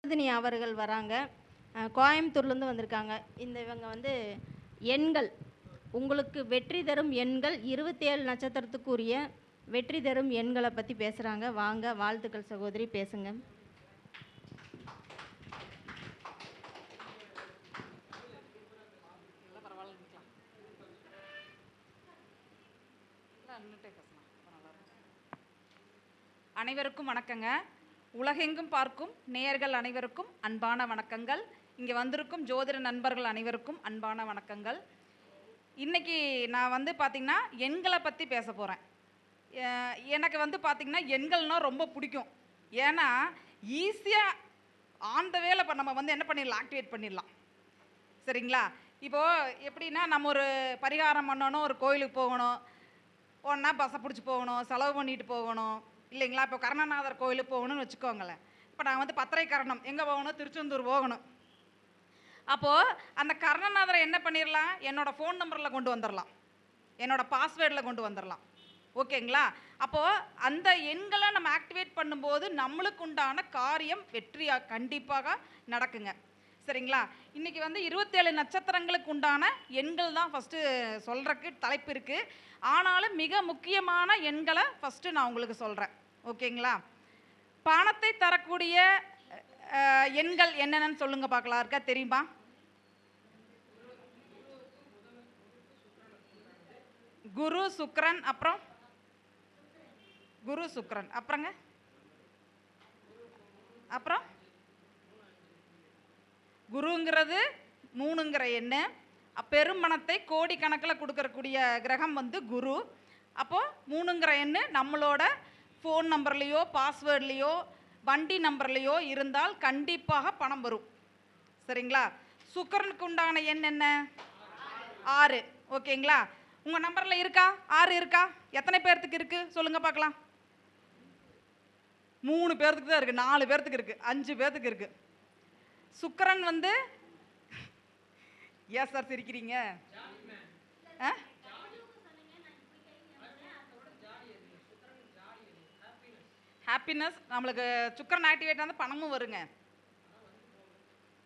சுஹாசினி அவர்கள் வராங்க. கோயம்புத்தூர்லேருந்து வந்திருக்காங்க. இவங்க வந்து எண்கள், உங்களுக்கு வெற்றி தரும் எண்கள் 27 நட்சத்திரத்துக்குரிய வெற்றி தரும் எண்களை பற்றி பேசுகிறாங்க. வாங்க, வாழ்த்துக்கள் சகோதரி, பேசுங்க. அனைவருக்கும் வணக்கங்க. உலகெங்கும் பார்க்கும் நேயர்கள் அனைவருக்கும் அன்பான வணக்கங்கள். இங்கே வந்திருக்கும் ஜோதிட நண்பர்கள் அனைவருக்கும் அன்பான வணக்கங்கள். இன்றைக்கி நான் வந்து பார்த்திங்கன்னா எண்களை பற்றி பேச போகிறேன். எனக்கு வந்து பார்த்திங்கன்னா எண்கள்னால் ரொம்ப பிடிக்கும். ஏன்னா ஈஸியாக ஆன் த வேல நம்ம வந்து என்ன பண்ணிடலாம், ஆக்டிவேட் பண்ணிடலாம். சரிங்களா? இப்போது எப்படின்னா, நம்ம ஒரு பரிகாரம் பண்ணணும், ஒரு கோயிலுக்கு போகணும், ஒன்றா பஸ்ஸை பிடிச்சி போகணும், செலவு பண்ணிட்டு போகணும் இல்லைங்களா? இப்போ கருணநாதர் கோயிலுக்கு போகணும்னு வச்சுக்கோங்களேன். இப்போ நான் வந்து பத்திரை கரணம் எங்கே போகணும், திருச்செந்தூர் போகணும். அப்போது அந்த கருணநாதரை என்ன பண்ணிடலாம், என்னோடய ஃபோன் நம்பரில் கொண்டு வந்துடலாம், என்னோடய பாஸ்வேர்டில் கொண்டு வந்துடலாம். ஓகேங்களா? அப்போது அந்த எண்களை நம்ம ஆக்டிவேட் பண்ணும்போது நம்மளுக்கு உண்டான காரியம் வெற்றியாக கண்டிப்பாக நடக்குங்க. சரிங்களா? இன்றைக்கி வந்து 27 நட்சத்திரங்களுக்கு உண்டான எண்கள் தான் ஃபஸ்ட்டு சொல்கிறக்கு தலைப்பு இருக்குது. ஆனாலும் மிக முக்கியமான எண்களை ஃபஸ்ட்டு நான் உங்களுக்கு சொல்கிறேன். ஓகேங்களா? பணத்தை தரக்கூடிய எண்கள் என்னென்னு சொல்லுங்க பார்க்கலாம். இருக்கா, தெரியுமா? குரு, சுக்கிரன், அப்புறம் குரு சுக்கிரன், அப்புறங்க அப்புறம் குருங்கிறது 3ங்கிற எண்ணு. பெருமணத்தை கோடிக்கணக்கில் கொடுக்கறக்கூடிய கிரகம் வந்து குரு. அப்போது 3ங்கிற எண்ணு நம்மளோட ஃபோன் நம்பர்லேயோ பாஸ்வேர்ட்லேயோ வண்டி நம்பர்லேயோ இருந்தால் கண்டிப்பாக பணம் வரும். சரிங்களா? சுக்கிரனுக்கு உண்டான எண் என்ன? 6. ஓகேங்களா? உங்கள் நம்பரில் இருக்கா 6 இருக்கா? எத்தனை பேர்த்துக்கு இருக்குது சொல்லுங்கள் பார்க்கலாம். 3 பேர்த்துக்கு தான் இருக்குது, 4 பேர்த்துக்கு இருக்குது, 5 பேர்த்துக்கு இருக்குது. சுக்கிரன் வந்து ஏன் சார் சிரிக்கிறீங்க? ஹாப்பினஸ். நம்மளுக்கு சுக்கிரன் ஆக்டிவேட் வந்து பணமும் வருங்க.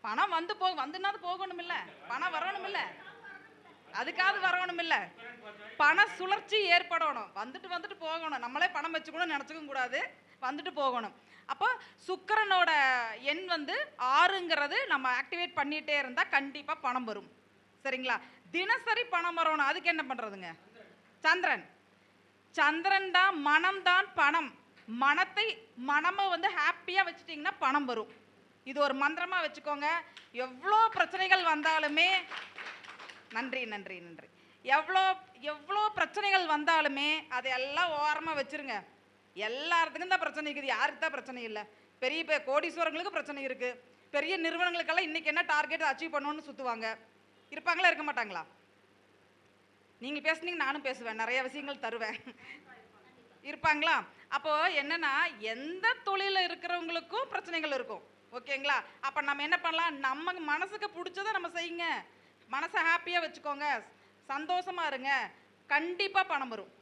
பணம் வந்து வந்துனாது போகணும் இல்லை, பணம் வரணும் இல்லை, அதுக்காவது வரணும் இல்லை, பண சுழற்சி ஏற்படணும். வந்துட்டு வந்துட்டு போகணும். நம்மளே பணம் வச்சுக்கணும் நினச்சிக்க கூடாது, வந்துட்டு போகணும். அப்போ சுக்கிரனோட எண் வந்து 6ங்கிறது நம்ம ஆக்டிவேட் பண்ணிகிட்டே இருந்தால் கண்டிப்பாக பணம் வரும். சரிங்களா? தினசரி பணம் வரணும். அதுக்கு என்ன பண்ணுறதுங்க? சந்திரன். சந்திரன் தான் மனம் தான் பணம். மனமை வந்து ஹாப்பியாக வச்சுட்டிங்கன்னா பணம் வரும். இது ஒரு மந்திரமாக வச்சுக்கோங்க. எவ்வளோ பிரச்சனைகள் வந்தாலுமே நன்றி நன்றி நன்றி எவ்வளோ பிரச்சனைகள் வந்தாலுமே அதையெல்லாம் ஓரமாக வச்சுருங்க. எல்லாத்துக்கும் தான் பிரச்சனை இருக்குது, யாருக்கு தான் பிரச்சனை இல்லை? பெரிய கோடீஸ்வரங்களுக்கு பிரச்சனை இருக்குது. பெரிய நிறுவனங்களுக்கெல்லாம் இன்றைக்கி என்ன டார்கெட் அச்சீவ் பண்ணணும்னு சுற்றுவாங்க. இருப்பாங்களா, இருக்க மாட்டாங்களா? நீங்கள் பேசுனீங்க, நானும் பேசுவேன், நிறைய விஷயங்கள் தருவேன். இருப்பாங்களா? அப்போது என்னென்னா, எந்த தொழிலில் இருக்கிறவங்களுக்கும் பிரச்சனைகள் இருக்கும். ஓகேங்களா? அப்போ நம்ம என்ன பண்ணலாம், நம்ம மனசுக்கு பிடிச்சதை நம்ம செய்யுங்க. மனசை ஹாப்பியாக வச்சுக்கோங்க, சந்தோஷமாக இருங்க, கண்டிப்பாக பணம் வரும்.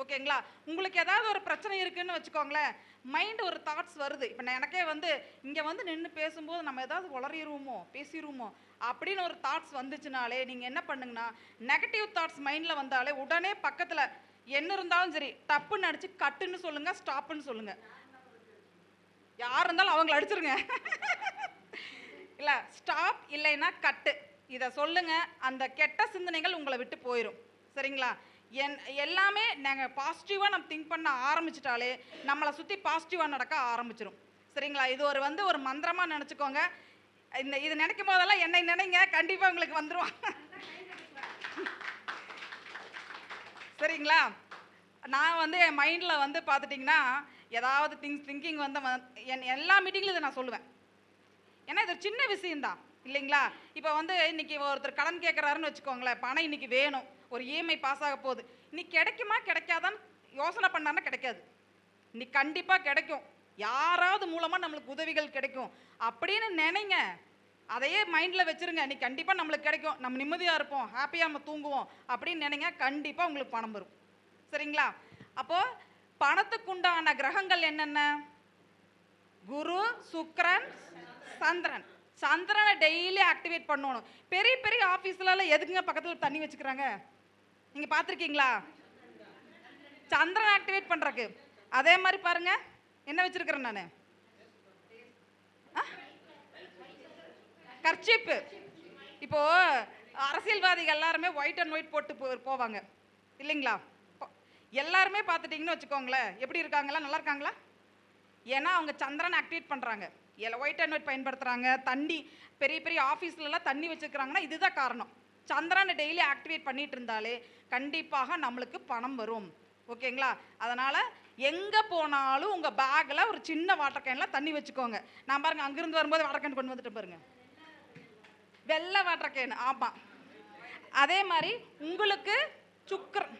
ஓகேங்களா? உங்களுக்கு ஏதாவது ஒரு பிரச்சனை இருக்குதுன்னு வச்சுக்கோங்களேன், மைண்டு ஒரு தாட்ஸ் வருது. இப்போ நான் எனக்கே வந்து இங்கே வந்து நின்று பேசும்போது நம்ம ஏதாவது உளறிடுவோமோ பேசிடுவோமோ அப்படின்னு ஒரு தாட்ஸ் வந்துச்சுனாலே நீங்கள் என்ன பண்ணுங்கன்னா, நெகட்டிவ் தாட்ஸ் மைண்டில் வந்தாலே உடனே பக்கத்தில் என்ன இருந்தாலும் சரி டப்புன்னு அடித்து கட்டுன்னு சொல்லுங்கள், ஸ்டாப்புன்னு சொல்லுங்கள். யார் இருந்தாலும் அவங்கள அடிச்சிருங்க. இல்லை ஸ்டாப் இல்லைன்னா கட்டு, இதை சொல்லுங்கள். அந்த கெட்ட சிந்தனைகள் உங்களை விட்டு போயிடும். சரிங்களா? எல்லாமே நாங்கள் பாசிட்டிவாக நம்ம திங்க் பண்ண ஆரம்பிச்சிட்டாலே நம்மளை சுற்றி பாசிட்டிவாக நடக்க ஆரம்பிச்சிடும். சரிங்களா? இது ஒரு மந்திரமாக நினச்சிக்கோங்க. இது நினைக்கும் போதெல்லாம் என்னை நினைங்க, கண்டிப்பாக உங்களுக்கு வந்துடும். சரிங்களா? நான் வந்து என் மைண்டில் வந்து பார்த்துட்டிங்கன்னா ஏதாவது திங்கிங் வந்து எல்லா மீட்டிங்லையும் இதை நான் சொல்லுவேன். ஏன்னா இது சின்ன விஷயந்தான் இல்லைங்களா? இப்போ வந்து இன்றைக்கி ஒருத்தர் கடன் கேட்குறாருன்னு வச்சுக்கோங்களேன், பணம் இன்றைக்கி வேணும், ஒரு இஎம்ஐ பாஸ் ஆக போகுது. இன்னைக்கு கிடைக்குமா கிடைக்காதான்னு யோசனை பண்ணாருன்னா கிடைக்காது. இன்னைக்கு கண்டிப்பாக கிடைக்கும், யாராவது மூலமாக நம்மளுக்கு உதவிகள் கிடைக்கும் அப்படின்னு நினைங்க. அதையே மைண்டில் வச்சுருங்க. இன்னைக்கு கண்டிப்பாக நம்மளுக்கு கிடைக்கும், நம்ம நிம்மதியாக இருப்போம், ஹாப்பியாக நம்ம தூங்குவோம் அப்படின்னு நினைங்க, கண்டிப்பாக உங்களுக்கு பணம் வரும். சரிங்களா? அப்போது பணத்துக்குண்டான கிரகங்கள் என்னென்ன? குரு, சுக்கிரன், சந்திரன். சந்திரனை டெய்லி ஆக்டிவேட் பண்ணணும். பெரிய பெரிய ஆஃபீஸ்லலாம் எதுக்குங்க பக்கத்தில் தண்ணி வச்சுக்கிறாங்க? நீங்கள் பார்த்துருக்கீங்களா? சந்திரன் ஆக்டிவேட் பண்ணுறக்கு. அதே மாதிரி பாருங்க, என்ன வச்சிருக்கிறேன் நான், கர்ச்சீப்பு. இப்போ அரசியல்வாதிகள் எல்லாருமே ஒயிட் அண்ட் ஒயிட் போட்டு போவாங்க இல்லைங்களா? எல்லாருமே பார்த்துட்டிங்கன்னு வச்சுக்கோங்களேன், எப்படி இருக்காங்களா? நல்லா இருக்காங்களா? ஏன்னா அவங்க சந்திரன் ஆக்டிவேட் பண்ணுறாங்க, ஒயிட் அண்ட் ஒயிட் பயன்படுத்துகிறாங்க. தண்ணி பெரிய பெரிய ஆஃபீஸ்லலாம் தண்ணி வச்சுருக்கிறாங்கன்னா இதுதான் காரணம். சந்திரனை டெய்லி ஆக்டிவேட் பண்ணிட்டு இருந்தாலே கண்டிப்பாக நம்மளுக்கு பணம் வரும். ஓகேங்களா? அதனால் எங்கே போனாலும் உங்கள் பேக்கில் ஒரு சின்ன வாட்டர் கேனில் தண்ணி வச்சுக்கோங்க. நான் பாருங்கள், அங்கேருந்து வரும்போது வாட்டர் கேன் கொண்டு வந்துட்டு பாருங்கள், வெள்ளை வாட்டர் கேன். ஆமாம். அதே மாதிரி உங்களுக்கு சுக்கரன்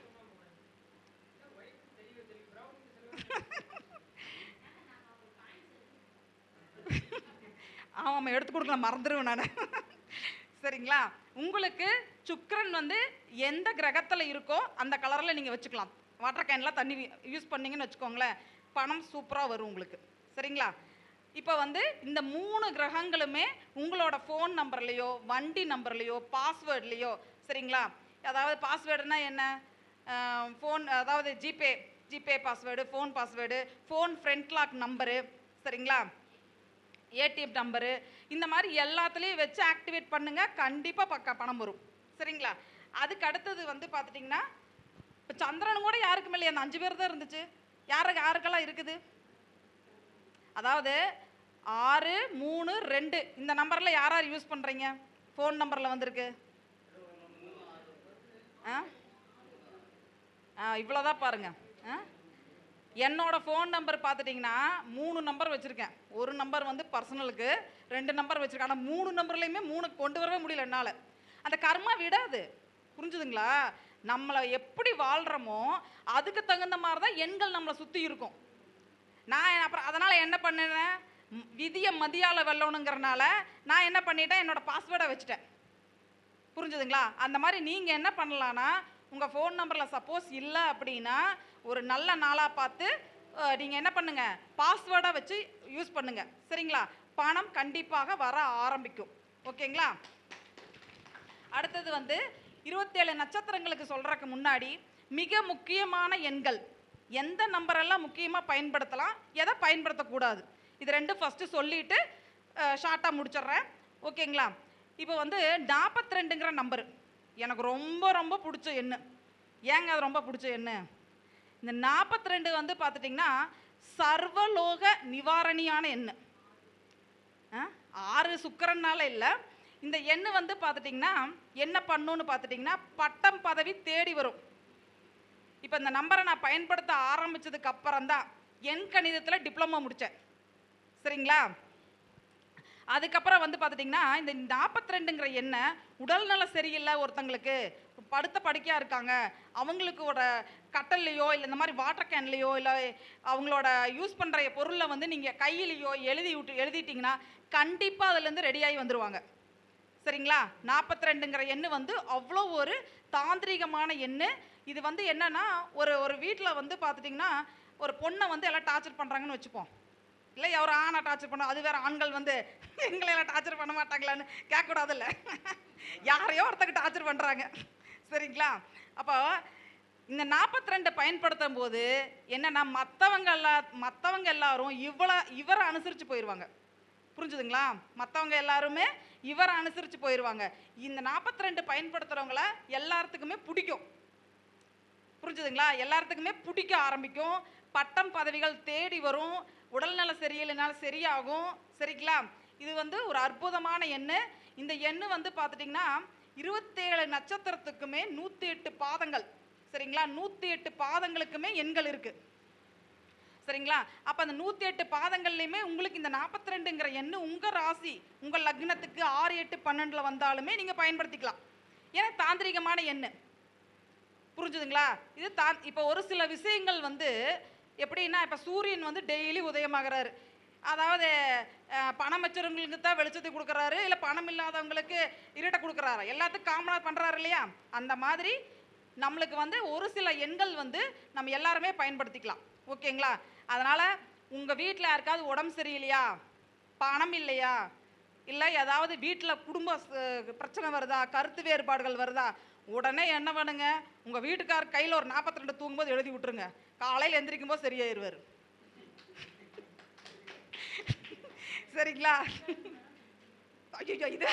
ஆமாம், எடுத்து கொடுக்கலாம், மறந்துடுவேன் நான். சரிங்களா? உங்களுக்கு சுக்கரன் வந்து எந்த கிரகத்தில் இருக்கோ அந்த கலரில் நீங்கள் வச்சுக்கலாம். வாட்டர் கேன்லாம் தண்ணி யூஸ் பண்ணிங்கன்னு வச்சுக்கோங்களேன், பணம் சூப்பராக வரும் உங்களுக்கு. சரிங்களா? இப்போ வந்து இந்த 3 கிரகங்களுமே உங்களோட ஃபோன் நம்பர்லேயோ வண்டி நம்பர்லேயோ பாஸ்வேர்ட்லேயோ, சரிங்களா? அதாவது பாஸ்வேர்டுனா என்ன? ஃபோன், அதாவது GPay password, phone password, phone front lock number, சரிங்களா? ஏடிஎம் நம்பரு, இந்த மாதிரி எல்லாத்துலேயும் வச்சு ஆக்டிவேட் பண்ணுங்க, கண்டிப்பாக பணம் வரும். சரிங்களா? அதுக்கு அடுத்தது வந்து பார்த்துட்டிங்கன்னா, இப்போ சந்திரன் கூட யாருக்குமே இல்லையா? அந்த 5 பேர் தான் இருந்துச்சு. யாருக்கெல்லாம் இருக்குது? அதாவது 6 3 2 இந்த நம்பரில் யார் யார் யூஸ் பண்ணுறீங்க? ஃபோன் நம்பரில் வந்திருக்கு இவ்வளோதான் பாருங்க. என்னோட ஃபோன் நம்பர் பார்த்துட்டிங்கன்னா 3 நம்பர் வச்சுருக்கேன். ஒரு நம்பர் வந்து பர்சனலுக்கு, 2 நம்பர் வச்சுருக்கேன். ஆனால் 3 நம்பர்லேயுமே 3 கொண்டு வரவே முடியல என்னால். அந்த கர்மா விடாது. புரிஞ்சுதுங்களா? நம்மளை எப்படி வாழ்கிறோமோ அதுக்கு தகுந்த மாதிரி தான் எண்கள் நம்மளை சுற்றி இருக்கும். நான் அப்புறம் அதனால் என்ன பண்ணினேன், விதியை மதியால் வெல்லணுங்கிறனால நான் என்ன பண்ணிட்டேன், என்னோட பாஸ்வேர்டை வச்சுட்டேன். புரிஞ்சுதுங்களா? அந்த மாதிரி நீங்கள் என்ன பண்ணலான்னா, உங்கள் ஃபோன் நம்பரில் சப்போஸ் இல்லை அப்படின்னா ஒரு நல்ல நாளாக பார்த்து நீங்கள் என்ன பண்ணுங்கள், பாஸ்வேர்டாக வச்சு யூஸ் பண்ணுங்கள். சரிங்களா? பணம் கண்டிப்பாக வர ஆரம்பிக்கும். ஓகேங்களா? அடுத்தது வந்து 27 நட்சத்திரங்களுக்கு சொல்கிறதுக்கு முன்னாடி மிக முக்கியமான எண்கள், எந்த நம்பரெல்லாம் முக்கியமாக பயன்படுத்தலாம், எதை பயன்படுத்தக்கூடாது, இது 2 ஃபஸ்ட்டு சொல்லிவிட்டு ஷார்ட்டாக முடிச்சிடுறேன். ஓகேங்களா? இப்போ வந்து 42ங்கிற நம்பரு எனக்கு ரொம்ப ரொம்ப பிடிச்ச எண்ணு. ஏங்க அது ரொம்ப பிடிச்ச எண்ணு? இந்த 42 வந்து பார்த்துட்டிங்கன்னா சர்வலோக நிவாரணியான எண்ணு. 6 சுக்கிரனால இல்லை, இந்த எண்ணு வந்து பார்த்துட்டிங்கன்னா என்ன பண்ணுன்னு பார்த்துட்டிங்கன்னா பட்டம் பதவி தேடி வரும். இப்போ இந்த நம்பரை நான் பயன்படுத்த ஆரம்பித்ததுக்கு அப்புறம் தான் எண் கணிதத்தில் டிப்ளமோ முடித்தேன். சரிங்களா? அதுக்கப்புறம் வந்து பார்த்துட்டிங்கன்னா இந்த 42ங்கிற எண்ணை உடல்நலம் சரியில்லை, ஒருத்தங்களுக்கு படுத்த படுக்கையாக இருக்காங்க, அவங்களுக்கு ஒரு கட்டல்லையோ இல்லை இந்த மாதிரி வாட்டர் கேன்லேயோ இல்லை அவங்களோட யூஸ் பண்ணுற பொருளில் வந்து நீங்கள் கையிலையோ எழுதிட்டிங்கன்னா கண்டிப்பாக அதுலேருந்து ரெடியாகி வந்துடுவாங்க. சரிங்களா? 42ங்கிற எண்ணு வந்து அவ்வளோ ஒரு தாந்திரிகமான எண்ணு. இது வந்து என்னன்னா ஒரு வீட்டில் வந்து பார்த்துட்டிங்கன்னா ஒரு பொண்ணை வந்து எல்லாம் டார்ச்சர் பண்ணுறாங்கன்னு வச்சுப்போம், இல்லை ஒரு ஆணை டார்ச்சர் பண்ண, அது வேறு ஆண்கள் வந்து எங்களையெல்லாம் டார்ச்சர் பண்ண மாட்டாங்களான்னு கேட்கக்கூடாதுல்ல, யாரையோ ஒருத்தருக்கு டார்ச்சர் பண்ணுறாங்க. சரிங்களா? அப்போ இந்த 42 பயன்படுத்தும் போது என்னென்னா மற்றவங்க எல்லாரும் இவரை அனுசரித்து போயிடுவாங்க. புரிஞ்சுதுங்களா? மற்றவங்க எல்லாருமே இவரை அனுசரித்து போயிடுவாங்க. இந்த 42 பயன்படுத்துகிறவங்கள எல்லாத்துக்குமே பிடிக்கும். புரிஞ்சுதுங்களா? எல்லாத்துக்குமே பிடிக்க ஆரம்பிக்கும், பட்டம் பதவிகள் தேடி வரும், உடல்நல சரியில்லைனாலும் சரியாகும். சரிங்களா? இது வந்து ஒரு அற்புதமான எண்ணு. இந்த எண்ணு வந்து பார்த்துட்டிங்கன்னா 27 நட்சத்திரத்துக்குமே 108 பாதங்கள். சரிங்களா? 108 பாதங்களுக்குமே எண்கள் இருக்குது. சரிங்களா? அப்போ அந்த 108 பாதங்கள்லையுமே உங்களுக்கு இந்த 42ங்கிற எண்ணு உங்கள் ராசி, உங்கள் லக்னத்துக்கு 6 8 12 வந்தாலுமே நீங்கள் பயன்படுத்திக்கலாம். ஏன்னா தாந்திரிகமான எண்ணு. புரிஞ்சுதுங்களா? இது இப்போ ஒரு சில விஷயங்கள் வந்து எப்படின்னா, இப்போ சூரியன் வந்து டெய்லி உதயமாகிறாரு, அதாவது பணம் வச்சுறவங்களுக்கு தான் வெளிச்சத்தை கொடுக்குறாரு, இல்லை பணம் இல்லாதவங்களுக்கு இருட்டை கொடுக்குறாரு, எல்லாத்துக்கும் காமனாக பண்ணுறாரு இல்லையா? அந்த மாதிரி நம்மளுக்கு வந்து ஒரு சில எண்கள் வந்து நம்ம எல்லாருமே பயன்படுத்திக்கலாம். ஓகேங்களா? அதனால் உங்கள் வீட்டில் யாருக்காவது உடம்பு சரியில்லையா, பணம் இல்லையா, இல்லை ஏதாவது வீட்டில் குடும்ப பிரச்சனை வருதா, கருத்து வேறுபாடுகள் வருதா, உடனே என்ன பண்ணுங்க, உங்கள் வீட்டுக்கார் கையில் ஒரு 42 தூங்கும்போது எழுதி விட்டுருங்க. காலையில் எந்திரிக்கும் போது சரியாயிருவார். சரிங்களா? ஐயோ, இது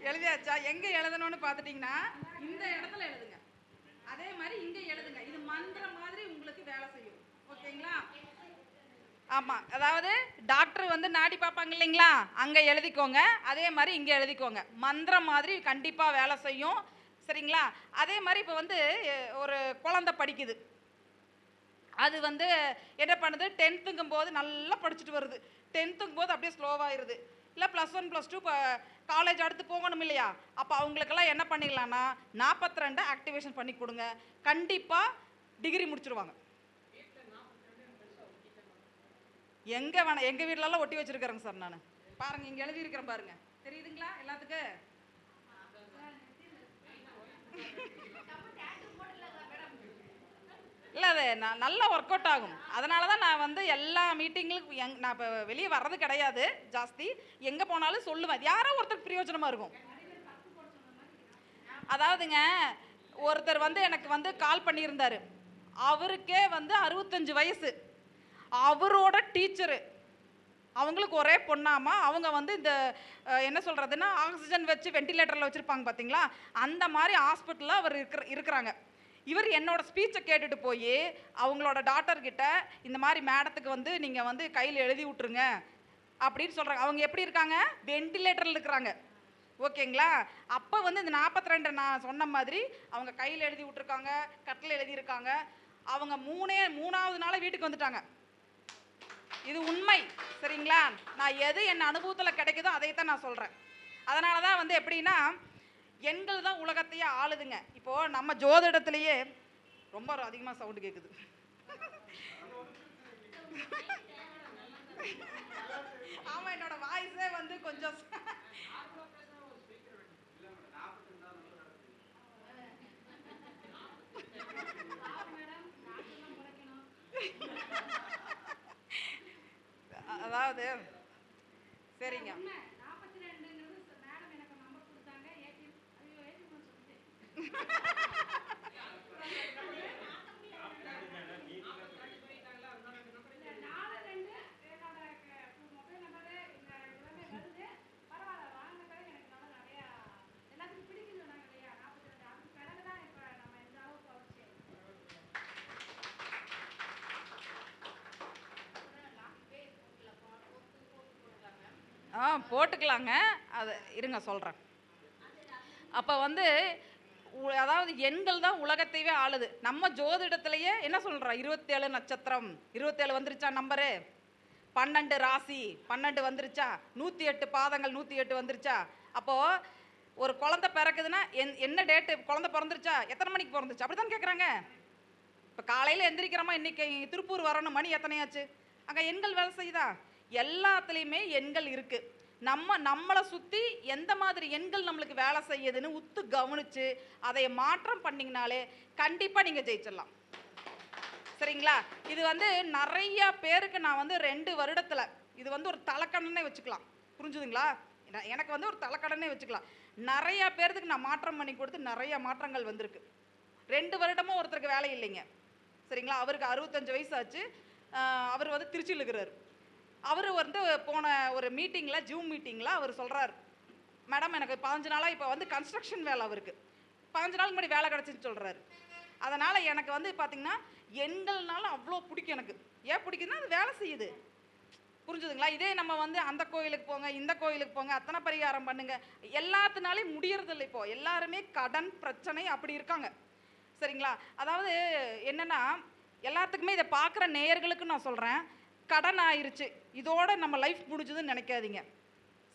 எழுதியாச்சா? எங்கே எழுதணும்னு பார்த்துட்டிங்கன்னா இந்த இடத்துல எழுதுங்க. அதே மாதிரி இங்கே எழுதுங்க. இது மந்திரம் மாதிரி உங்களுக்கு வேலை செய்யும். ஓகேங்களா? ஆமாம், அதாவது டாக்டர் வந்து நாடி பார்ப்பாங்க இல்லைங்களா, அங்கே எழுதிக்கோங்க. அதே மாதிரி இங்கே எழுதிக்கோங்க. மந்திரம் மாதிரி கண்டிப்பாக வேலை செய்யும். சரிங்களா? அதே மாதிரி இப்போ வந்து ஒரு குழந்தை படிக்குது, அது வந்து என்ன பண்ணுது, 10ங்கும் போது நல்லா படிச்சுட்டு வருது, 10ங்கும் போது அப்படியே ஸ்லோவாகிடுது. இல்லை +1 +2 காலேஜ் அடுத்து போகணும் இல்லையா, அப்போ அவங்களுக்கெல்லாம் என்ன பண்ணிடலான்னா 42 ஆக்டிவேஷன் பண்ணி கொடுங்க. கண்டிப்பாக டிகிரி முடிச்சிருவாங்க. எங்கே வேணாம், எங்கள் வீட்டிலலாம் ஒட்டி வச்சுருக்கிறேங்க சார். நான் பாருங்கள், இங்கே எழுதியிருக்கிறேன் பாருங்கள், தெரியுதுங்களா எல்லாத்துக்கு? இல்லை, அது நல்லா ஒர்க் அவுட் ஆகும். அதனால தான் நான் வந்து எல்லா மீட்டிங்களுக்கும் நான் இப்போ வெளியே வர்றது கிடையாது ஜாஸ்தி. எங்கே போனாலும் சொல்லுவேன், யாரோ ஒருத்தருக்கு பிரயோஜனமாக இருக்கும். அதாவதுங்க, ஒருத்தர் வந்து எனக்கு வந்து கால் பண்ணியிருந்தார். அவருக்கே வந்து 65 வயசு. அவரோட டீச்சரு, அவங்களுக்கு ஒரே பொண்ணாமா. அவங்க வந்து இந்த என்ன சொல்கிறதுன்னா, ஆக்சிஜன் வச்சு வெண்டிலேட்டரில் வச்சுருப்பாங்க பார்த்தீங்களா, அந்த மாதிரி ஹாஸ்பிட்டலில் அவர் இருக்கிறாங்க. இவர் என்னோட ஸ்பீச்சை கேட்டுட்டு போய் அவங்களோட டாக்டர்கிட்ட இந்த மாதிரி மேடத்துக்கு வந்து நீங்கள் வந்து கையில் எழுதி விட்ருங்க அப்படின்னு சொல்கிறாங்க. அவங்க எப்படி இருக்காங்க, வெண்டிலேட்டரில் இருக்கிறாங்க. ஓகேங்களா? அப்போ வந்து இந்த 42 நான் சொன்ன மாதிரி அவங்க கையில் எழுதி விட்ருக்காங்க, கட்டில் எழுதியிருக்காங்க. அவங்க மூணாவது நாள் வீட்டுக்கு வந்துட்டாங்க. இது உண்மை. சரிங்களா? நான் எது என் அனுபவத்தில் கிடைக்குதோ அதைத்தான் நான் சொல்கிறேன். அதனால தான் வந்து எப்படின்னா, எண்கள் தான் உலகத்தையே ஆளுதுங்க. இப்போது நம்ம ஜோதிடத்திலேயே ரொம்ப அதிகமாக சவுண்டு கேட்குது. ஆமாம், என்னோட வாய்ஸே வந்து கொஞ்சம் அதாவது சரிங்க. போட்டுக்கலாங்க. அது இருங்க சொல்கிறேன். அப்போ வந்து அதாவது எண்கள் தான் உலகத்தையே ஆளுது. நம்ம ஜோதிடத்திலேயே என்ன சொல்கிறோம், 27 நட்சத்திரம், 27 வந்துருச்சா நம்பரு, 12 ராசி 12 வந்துருச்சா, 108 பாதங்கள் 108 வந்துருச்சா. அப்போது ஒரு குழந்தை பிறக்குதுன்னா என்ன டேட்டு குழந்தை பிறந்துருச்சா, எத்தனை மணிக்கு பிறந்துச்சு, அப்படி தான் கேட்குறாங்க. இப்போ காலையில் எந்திரிக்கிறோமா, இன்றைக்கி திருப்பூர் வரணும், மணி எத்தனையாச்சு, அங்கே எண்கள் வேலை செய்யுதா. எல்லாத்துலேயுமே எண்கள் இருக்குது. நம்மளை சுற்றி எந்த மாதிரி எண்கள் நம்மளுக்கு வேலை செய்யுதுன்னு உத்து கவனித்து அதை மாற்றம் பண்ணிங்கனாலே கண்டிப்பாக நீங்கள் ஜெயிச்சிடலாம். சரிங்களா? இது வந்து நிறைய பேருக்கு நான் வந்து 2 வருடத்தில் இது வந்து ஒரு தலைக்கடனே வச்சுக்கலாம். புரிஞ்சுதுங்களா? எனக்கு வந்து ஒரு தலைக்கடனே வச்சுக்கலாம். நிறைய பேருக்கு நான் மாற்றம் பண்ணி கொடுத்து நிறைய மாற்றங்கள் வந்திருக்கு. 2 வருடமும் ஒருத்தருக்கு வேலை இல்லைங்க. சரிங்களா? அவருக்கு 65 வயசு ஆச்சு. அவர் வந்து திருச்சியில் இருக்கிறார். அவர் வந்து போன ஒரு மீட்டிங்கில், ஜூம் மீட்டிங்கில் அவர் சொல்கிறார், மேடம் எனக்கு 15 நாளாக இப்போ வந்து கன்ஸ்ட்ரக்ஷன் வேலை, அவருக்கு 15 நாளுக்கு முன்னாடி வேலை கிடச்சின்னு சொல்கிறாரு. அதனால் எனக்கு வந்து பார்த்திங்கன்னா எண்கள்னால அவ்வளோ பிடிக்கும் எனக்கு. ஏன் பிடிக்குதுன்னா அது வேலை செய்யுது. புரிஞ்சுதுங்களா? இதே நம்ம வந்து அந்த கோயிலுக்கு போங்க, இந்த கோயிலுக்கு போங்க, அத்தனை பரிகாரம் பண்ணுங்க, எல்லாத்தினாலையும் முடியறதில்லை. இப்போது எல்லாருமே கடன் பிரச்சனை அப்படி இருக்காங்க. சரிங்களா? அதாவது என்னென்னா, எல்லாத்துக்குமே இதை பார்க்குற நேயர்களுக்கு நான் சொல்கிறேன், கடன் ஆயிருச்சு, இதோட நம்ம லைஃப் முடிஞ்சதுன்னு நினைக்காதீங்க.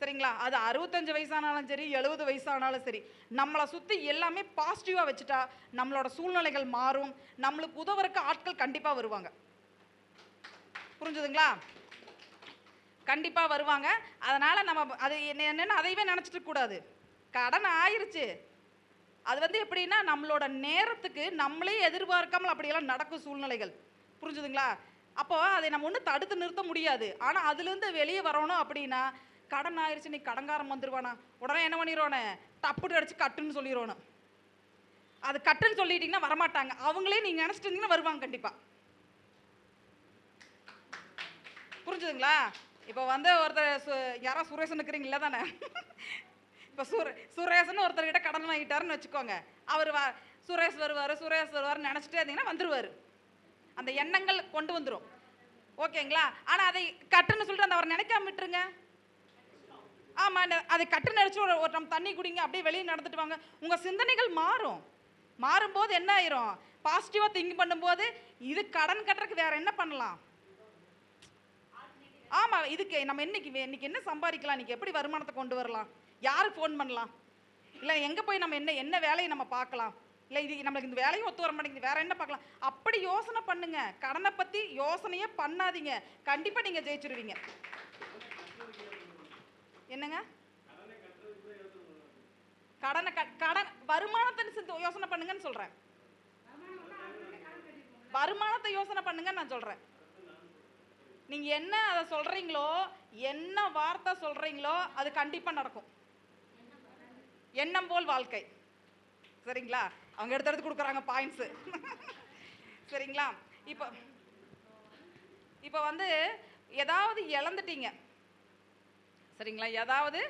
சரிங்களா? அது 65 வயசானாலும் சரி, 70 வயசானாலும் சரி, நம்மளை சுற்றி எல்லாமே பாசிட்டிவாக வச்சுட்டா நம்மளோட சூழ்நிலைகள் மாறும். நம்மளுக்கு உதவுறக்கு ஆட்கள் கண்டிப்பாக வருவாங்க. புரிஞ்சுதுங்களா? கண்டிப்பாக வருவாங்க. அதனால் நம்ம அது என்னென்னு அதையவே நினச்சிட்டு கூடாது. கடன் ஆயிருச்சு, அது வந்து எப்படின்னா நம்மளோட நேரத்துக்கு நம்மளே எதிர்பார்க்காமல் அப்படியெல்லாம் நடக்கும் சூழ்நிலைகள். புரிஞ்சுதுங்களா? அப்போ அதை நம்ம ஒன்றும் தடுத்து நிறுத்த முடியாது. ஆனால் அதுலேருந்து வெளியே வரணும் அப்படின்னா, கடன் ஆயிடுச்சு, நீ கடன்காரன் வந்துருவானா, உடனே என்ன பண்ணிடுவானே, டப்புன்னு அடிச்சு கட்டுன்னு சொல்லிடுவானு. அது கட்டுன்னு சொல்லிட்டீங்கன்னா வரமாட்டாங்க. அவங்களே நீங்கள் நினச்சிட்டு இருந்தீங்கன்னா வருவாங்க கண்டிப்பாக. புரிஞ்சுதுங்களா? இப்போ வந்து ஒருத்தர் யாரோ சுரேஷன் இருக்கிறீங்களா தானே? இப்போ சுரேஷன் ஒருத்தர்கிட்ட கடன் வாங்கிட்டாருன்னு வச்சுக்கோங்க. அவர் சுரேஷ் வருவார் நினச்சிட்டே இருந்தீங்கன்னா வந்துருவார். அந்த எண்ணங்கள் கொண்டு வந்துடும். ஓகேங்களா? ஆனால் அதை கட்டுன்னு சொல்லிட்டு அந்த அவர் நினைக்காம விட்டுருங்க. ஆமாம், அதை கட்டுன்னு அடிச்சு ஒரு நம்ம தண்ணி குடிங்க, அப்படியே வெளியே நடந்துட்டு வாங்க. உங்கள் சிந்தனைகள் மாறும்போது என்ன ஆயிரும், பாசிட்டிவாக திங்க் பண்ணும்போது இது கடன் கட்டுறதுக்கு வேற என்ன பண்ணலாம். ஆமாம், இதுக்கு நம்ம இன்னைக்கு என்ன சம்பாதிக்கலாம், இன்னைக்கு எப்படி வருமானத்தை கொண்டு வரலாம், யாருக்கு ஃபோன் பண்ணலாம், இல்லை எங்கே போய் நம்ம என்ன வேலையை நம்ம பார்க்கலாம், இல்லை இது நம்மளுக்கு இந்த வேலையும் ஒத்து வர மாட்டேங்குது, வேற என்ன பார்க்கலாம், அப்படி யோசனை பண்ணுங்க. கடனை பற்றி யோசனையே பண்ணாதீங்க. கண்டிப்பாக நீங்கள் ஜெயிச்சிருவீங்க. என்னங்க? கடன் வருமானத்தை யோசனை பண்ணுங்கன்னு சொல்கிறேன். வருமானத்தை யோசனை பண்ணுங்கன்னு நான் சொல்கிறேன். நீங்கள் என்ன அதை சொல்கிறீங்களோ, என்ன வார்த்தை சொல்கிறீங்களோ அது கண்டிப்பாக நடக்கும். எண்ணம் போல் வாழ்க்கை. சரிங்களா? அவங்க எடுத்து கொடுக்குறாங்க பாயிண்ட்ஸு. சரிங்களா? இப்போ வந்து ஏதாவது இழந்துட்டீங்க. சரிங்களா? ஏதாவது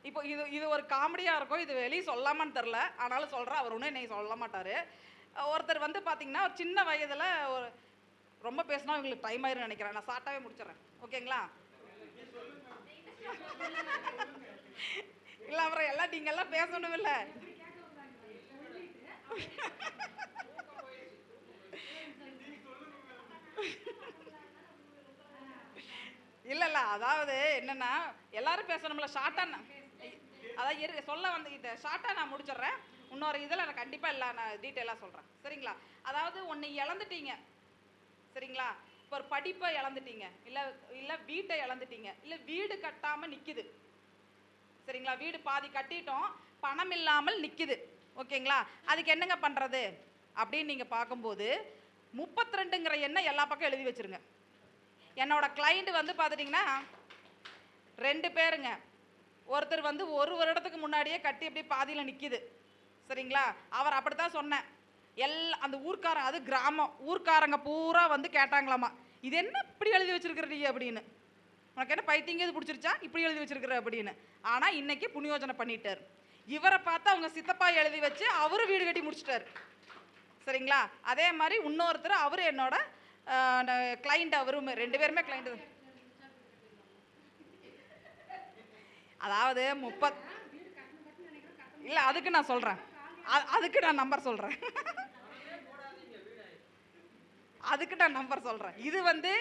இப்போ இது ஒரு காமெடியாக இருக்கும். இது வெளியே சொல்லாமான்னு தெரில, ஆனாலும் சொல்கிறேன். அவர் ஒன்றும் என்னை சொல்ல மாட்டார். ஒருத்தர் வந்து பார்த்தீங்கன்னா ஒரு சின்ன வயதில் ஒரு ரொம்ப பேசினா உங்களுக்கு டைம் ஆயிரும் நினைக்கிறேன். நான் ஷார்ட்டாகவே முடிச்சிடறேன். ஓகேங்களா? இல்லை அப்புறம் எல்லாம் நீங்கள்லாம் பேசணும் இல்லை. இல்லை அதாவது என்னன்னா எல்லாரும் பேசணும்ல. ஷார்ட்டாக அதான் சொல்ல வந்து இதை ஷார்ட்டாக நான் முடிச்சிடுறேன். இன்னொரு இதில் நான் கண்டிப்பாக இல்லை, நான் டீட்டெயிலாக சொல்கிறேன். சரிங்களா? அதாவது ஒன்று இழந்துட்டீங்க. சரிங்களா? இப்போ ஒரு படிப்பை இழந்துட்டீங்க, இல்லை வீட்டை இழந்துட்டீங்க, இல்லை வீடு கட்டாமல் நிற்கிது. சரிங்களா? வீடு பாதி கட்டிட்டோம், பணம் இல்லாமல் நிற்கிது. ஓகேங்களா? அதுக்கு என்னங்க பண்ணுறது அப்படின்னு நீங்கள் பார்க்கும்போது 32ங்கிற எண்ணை எல்லா பக்கம் எழுதி வச்சுருங்க. என்னோட கிளைண்ட் வந்து பார்த்துட்டிங்கன்னா 2 பேருங்க. ஒருத்தர் வந்து 1 வருடத்துக்கு முன்னாடியே கட்டி அப்படியே பாதியில் நிற்கிது. சரிங்களா? அவர் அப்படி தான் சொன்னேன். அந்த ஊர்க்காரங்க, அது கிராமம், ஊர்க்காரங்க பூரா வந்து கேட்டாங்களாமா, இது என்ன இப்படி எழுதி வச்சிருக்கிற நீ அப்படின்னு. உனக்கு என்ன பைத்தியங்க இது பிடிச்சிருச்சா இப்படி எழுதி வச்சிருக்கிற அப்படின்னு. ஆனால் இன்னைக்கு புண்ணியோஜனை பண்ணிட்டார். இவரை பார்த்து அவங்க சித்தப்பா எழுதி வச்சு அவரு வீடு கட்டி முடிச்சிட்டாரு. சரிங்களா? அதே மாதிரி இன்னொருத்தர், அவர் என்னோட கிளைண்ட், அவரும் 2 பேருமே கிளைண்ட். அதாவது 30 இல்லை, அதுக்கு நான் சொல்கிறேன், அதுக்கு நான் நம்பர் சொல்கிறேன். அதுக்கு நான் நம்பர் சொல்கிறேன். இது வந்து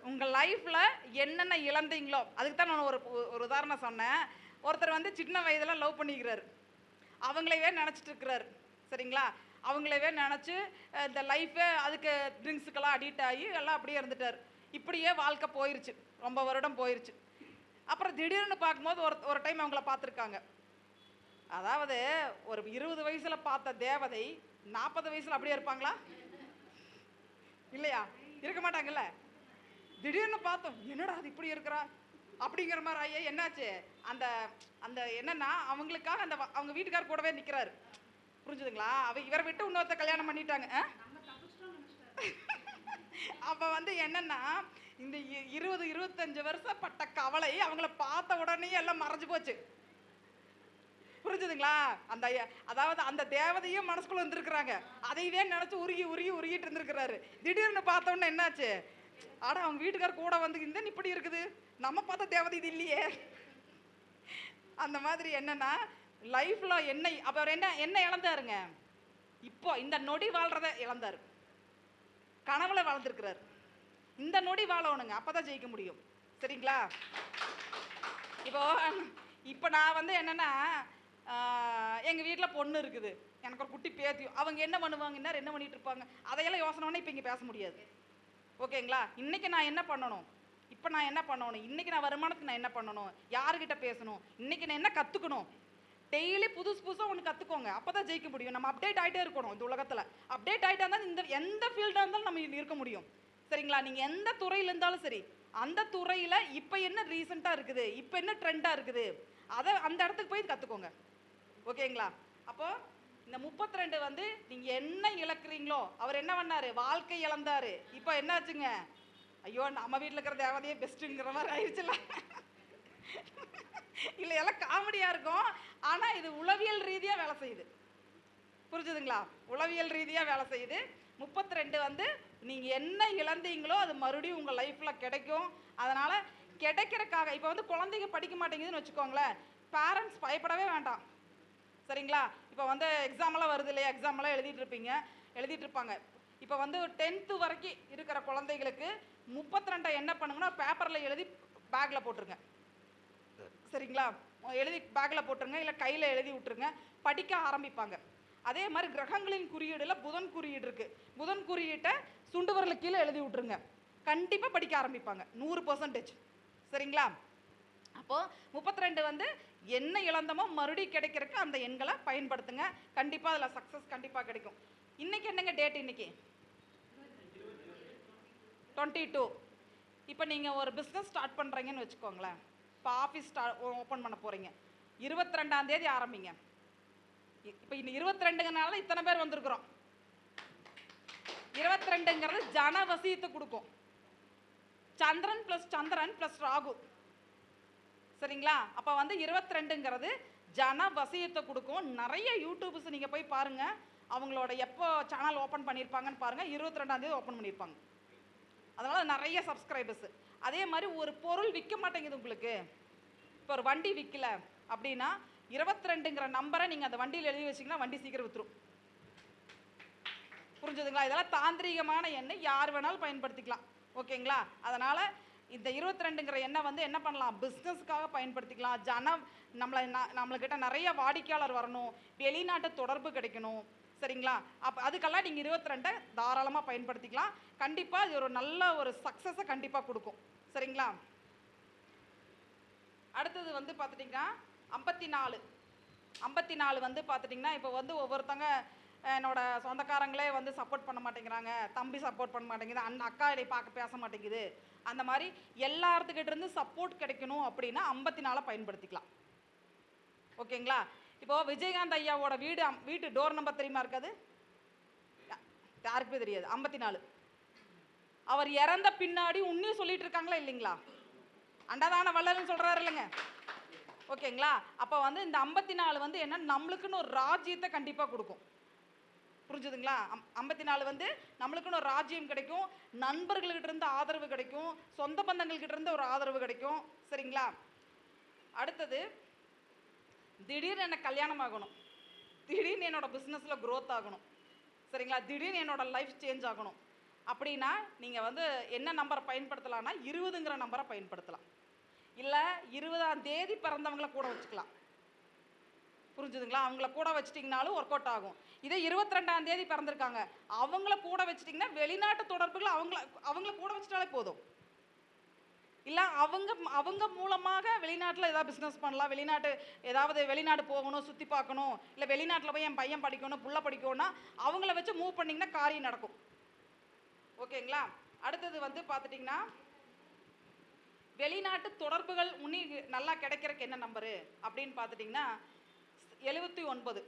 உங்கள் லைஃப்பில் என்னென்ன இழந்தீங்களோ அதுக்கு தான் நான் ஒரு உதாரணம் சொன்னேன். ஒருத்தர் வந்து சின்ன வயதில் லவ் பண்ணிக்கிறாரு, அவங்களவே நினச்சிட்டு இருக்கிறாரு. சரிங்களா? அவங்களவே நினச்சி இந்த லைஃபே அதுக்கு ட்ரிங்க்ஸுக்கெல்லாம் அடிக்ட் ஆகி எல்லாம் அப்படியே இருந்துட்டார். இப்படியே வாழ்க்கை போயிருச்சு, ரொம்ப வருடம் போயிருச்சு. அப்புறம் திடீர்னு பார்க்கும்போது ஒரு டைம் அவங்கள பார்த்துருக்காங்க. அதாவது ஒரு 20 வயசில் பார்த்த தேவதை 40 வயசில் அப்படியே இருப்பாங்களா? இல்லையா? இருக்க மாட்டாங்கல்ல. திடீர்னு பார்த்தோம், என்னடா அது இப்படி இருக்கிறா அப்படிங்கிற மாதிரி ஐயா. என்னாச்சு, அந்த அந்த என்னன்னா அவங்களுக்காக அவங்க வீட்டுக்கார் கூடவே நிற்கிறாரு. புரிஞ்சுதுங்களா? இவரை விட்டு இன்னொருத்த கல்யாணம் பண்ணிட்டாங்க. அப்போ வந்து என்னன்னா இந்த 20-25 வருஷம் பட்ட கவலை அவங்கள பார்த்த உடனே எல்லாம் மறைஞ்சு போச்சு. புரிஞ்சுதுங்களா? அதாவது அந்த தேவதையும் மனசுக்குள்ள வந்துருக்குறாங்க. அதையே நினைச்சு உருகிட்டு இருந்திருக்கிறாரு. திடீர்னு பார்த்தோன்னு என்னாச்சு, ஆடா அவங்க வீட்டுக்கார் கூட வந்து இந்த இப்படி இருக்குது, நம்ம பார்த்த தேவதை இது இல்லையே. அந்த மாதிரி என்னன்னா லைஃப்ல அவர் என்ன இழந்தாருங்க, இப்போ இந்த நொடி வாழ்றத இழந்தாரு. கனவுல வாழ்ந்துருக்கிறாரு. இந்த நொடி வாழணுங்க, அப்பதான் ஜெயிக்க முடியும். சரிங்களா? இப்போ நான் வந்து என்னன்னா எங்கள் வீட்டில் பொண்ணு இருக்குது, எனக்கு ஒரு குட்டி பேத்தியும். அவங்க என்ன பண்ணுவாங்க, என்ன பண்ணிட்டு இருப்பாங்க, அதையெல்லாம் யோசனை பண்ணி இப்போ இங்கே பேச முடியாது. ஓகேங்களா? இன்னைக்கு நான் என்ன பண்ணணும், இப்போ நான் என்ன பண்ணணும், இன்னைக்கு நான் வருமானத்துக்கு நான் என்ன பண்ணணும், யாருக்கிட்ட பேசணும், இன்னைக்கு நான் என்ன கற்றுக்கணும். டெய்லி புதுசாக ஒன்று கற்றுக்கோங்க, அப்போ தான் ஜெயிக்க முடியும். நம்ம அப்டேட் ஆகிட்டே இருக்கணும். இந்த உலகத்தில் அப்டேட் ஆகிட்டா தான் எந்த ஃபீல்டாக இருந்தாலும் நம்ம இருக்க முடியும். சரிங்களா? நீங்கள் எந்த துறையில் இருந்தாலும் சரி, அந்த துறையில் இப்போ என்ன ரீசெண்டாக இருக்குது, இப்போ என்ன ட்ரெண்டாக இருக்குது, அதை அந்த இடத்துக்கு போய் கற்றுக்கோங்க. ஓகேங்களா? அப்போ இந்த 32 வந்து நீங்கள் என்ன இழக்கிறீங்களோ, அவர் என்ன பண்ணார், வாழ்க்கை இழந்தார். இப்போ என்னாச்சுங்க, ஐயோ நம்ம வீட்டில் இருக்கிற தேவதையே பெஸ்ட்டுங்கிற மாதிரி ஆயிடுச்சுல. இல்லை எல்லாம் காமெடியாக இருக்கும், ஆனால் இது உளவியல் ரீதியாக வேலை செய்யுது. புரிஞ்சுதுங்களா? உளவியல் ரீதியாக வேலை செய்யுது. 32 வந்து நீங்கள் என்ன இழந்தீங்களோ அது மறுபடியும் உங்கள் லைஃப்பில் கிடைக்கும். அதனால் கிடைக்கிறக்காக இப்போ வந்து குழந்தைங்க படிக்க மாட்டேங்குதுன்னு வச்சுக்கோங்களேன், பேரண்ட்ஸ் பயப்படவே வேண்டாம். சரிங்களா? இப்போ வந்து எக்ஸாமெல்லாம் வருது இல்லையா, எக்ஸாமெல்லாம் எழுதிட்டு இருப்பாங்க. இப்போ வந்து 10th வரைக்கும் இருக்கிற குழந்தைகளுக்கு 32 என்ன பண்ணுங்கன்னா பேப்பரில் எழுதி பேக்கில் போட்டுருங்க. சரிங்களா? எழுதி பேக்கில் போட்டுருங்க, இல்லை கையில் எழுதி விட்டுருங்க, படிக்க ஆரம்பிப்பாங்க. அதே மாதிரி கிரகங்களின் குறியீடில் புதன் குறியீடு இருக்குது. புதன் குறியீட்டை சுண்டு விரலுக்கு கீழே எழுதி விட்டுருங்க, கண்டிப்பாக படிக்க ஆரம்பிப்பாங்க 100%. சரிங்களா? அப்போது 32 வந்து என்ன இழந்தமோ மறுபடியும் கிடைக்கிறதுக்கு அந்த எண்களை பயன்படுத்துங்க. கண்டிப்பாக அதில் சக்ஸஸ் கண்டிப்பாக கிடைக்கும். இன்றைக்கி என்னங்க டேட்? இன்றைக்கி 22. இப்போ நீங்கள் ஒரு பிஸ்னஸ் ஸ்டார்ட் பண்ணுறீங்கன்னு வச்சுக்கோங்களேன். இப்போ ஆஃபீஸ் ஓப்பன் பண்ண போகிறீங்க, 22ஆம் தேதி ஆரம்பிங்க. இப்போ இன்னும் 22ங்கனால இத்தனை பேர் வந்திருக்கிறோம். 22ங்கிறது ஜனவசியத்தை கொடுக்கும். சந்திரன் ப்ளஸ் ராகு. சரிங்களா? அப்போ வந்து 22ங்கிறது ஜனவசியத்தை கொடுக்கும். நிறைய யூடியூப்ஸ் நீங்கள் போய் பாருங்கள், அவங்களோட எப்போ சேனல் ஓப்பன் பண்ணியிருப்பாங்கன்னு பாருங்கள். 22ஆம் தேதி ஓப்பன் பண்ணியிருப்பாங்க. அதனால் நிறைய சப்ஸ்கிரைபர்ஸ். அதே மாதிரி ஒரு பொருள் விற்க மாட்டேங்குது உங்களுக்கு. இப்போ ஒரு வண்டி விற்கல அப்படின்னா 22ங்கிற நம்பரை நீங்கள் அந்த வண்டியில் எழுதி வச்சிங்கன்னா வண்டி சீக்கிரம் விற்றுரும். புரிஞ்சுதுங்களா? இதெல்லாம் தாந்திரிகமான எண்ணெய், யார் வேணாலும் பயன்படுத்திக்கலாம். ஓகேங்களா? அதனால் இந்த 22ங்கிற எண்ணெய் வந்து என்ன பண்ணலாம், பிஸ்னஸ்க்காக பயன்படுத்திக்கலாம். நம்மளுக்கிட்ட நிறைய வாடிக்கையாளர் வரணும், வெளிநாட்டு தொடர்பு கிடைக்கணும். சரிங்களா? அப்போ அதுக்கெல்லாம் நீங்கள் 22 தாராளமாக பயன்படுத்திக்கலாம். கண்டிப்பாக இது ஒரு நல்ல ஒரு சக்ஸஸை கண்டிப்பாக கொடுக்கும். சரிங்களா? அடுத்தது வந்து பார்த்துட்டிங்கன்னா 54 வந்து பார்த்துட்டிங்கன்னா, இப்போ வந்து ஒவ்வொருத்தங்க என்னோட சொந்தக்காரங்களே வந்து சப்போர்ட் பண்ண மாட்டேங்கிறாங்க, தம்பி சப்போர்ட் பண்ண மாட்டேங்குது, அக்கா என்னை பார்க்க பேச மாட்டேங்குது. அந்த மாதிரி எல்லாத்துக்கிட்ட இருந்து சப்போர்ட் கிடைக்கணும் அப்படின்னா 54 பயன்படுத்திக்கலாம். ஓகேங்களா? இப்போது விஜயகாந்த் ஐயாவோட வீட்டு டோர் நம்பர் தெரியுமா இருக்காது? யாருக்குமே தெரியாது. 54. அவர் இறந்த பின்னாடி உன்னையும் சொல்லிட்டு இருக்காங்களா இல்லைங்களா? அண்டதான வள்ளல்னு சொல்கிறாரு இல்லைங்க? ஓகேங்களா? அப்போ வந்து இந்த 54 வந்து என்ன, நம்மளுக்குன்னு ஒரு ராஜ்யத்தை கண்டிப்பாக கொடுக்கும். புரிஞ்சுதுங்களா? 54 வந்து நம்மளுக்குன்னு ஒரு ராஜ்யம் கிடைக்கும், நண்பர்கள்கிட்ட இருந்து ஆதரவு கிடைக்கும், சொந்த பந்தங்கள்கிட்ட இருந்து ஒரு ஆதரவு கிடைக்கும். சரிங்களா? அடுத்தது, திடீர்னு எனக்கு கல்யாணம் ஆகணும், திடீர்னு என்னோட பிஸ்னஸில் க்ரோத் ஆகணும். சரிங்களா? திடீர்னு என்னோட லைஃப் சேஞ்ச் ஆகணும் அப்படின்னா நீங்கள் வந்து என்ன நம்பரை பயன்படுத்தலாம்னா 20ங்கிற நம்பரை பயன்படுத்தலாம். இல்லை 20ஆம் தேதி பிறந்தவங்களை கூட வச்சுக்கலாம். புரிஞ்சுதுங்களா? அவங்கள கூட வச்சிட்டிங்கனாலும் ஒர்க் அவுட் ஆகும். இதே 22ஆம் தேதி பிறந்திருக்காங்க, அவங்கள கூட வச்சிட்டிங்கன்னா வெளிநாட்டு தொடர்புகள் அவங்கள கூட வச்சுட்டாலே போதும். இல்லை அவங்க மூலமாக வெளிநாட்டில் ஏதாவது பிஸ்னஸ் பண்ணலாம், வெளிநாடு போகணும், சுற்றி பார்க்கணும், இல்லை வெளிநாட்டில் போய் என் பையன் படிக்கணும், புள்ள படிக்கணும்னா அவங்கள வச்சு மூவ் பண்ணிங்கன்னா காரியம் நடக்கும். ஓகேங்களா? அடுத்தது வந்து பார்த்துட்டிங்கன்னா, வெளிநாட்டு தொடர்புகள் நல்லா கிடைக்கிறதுக்கு என்ன நம்பரு அப்படின்னு பார்த்துட்டிங்கன்னா 79.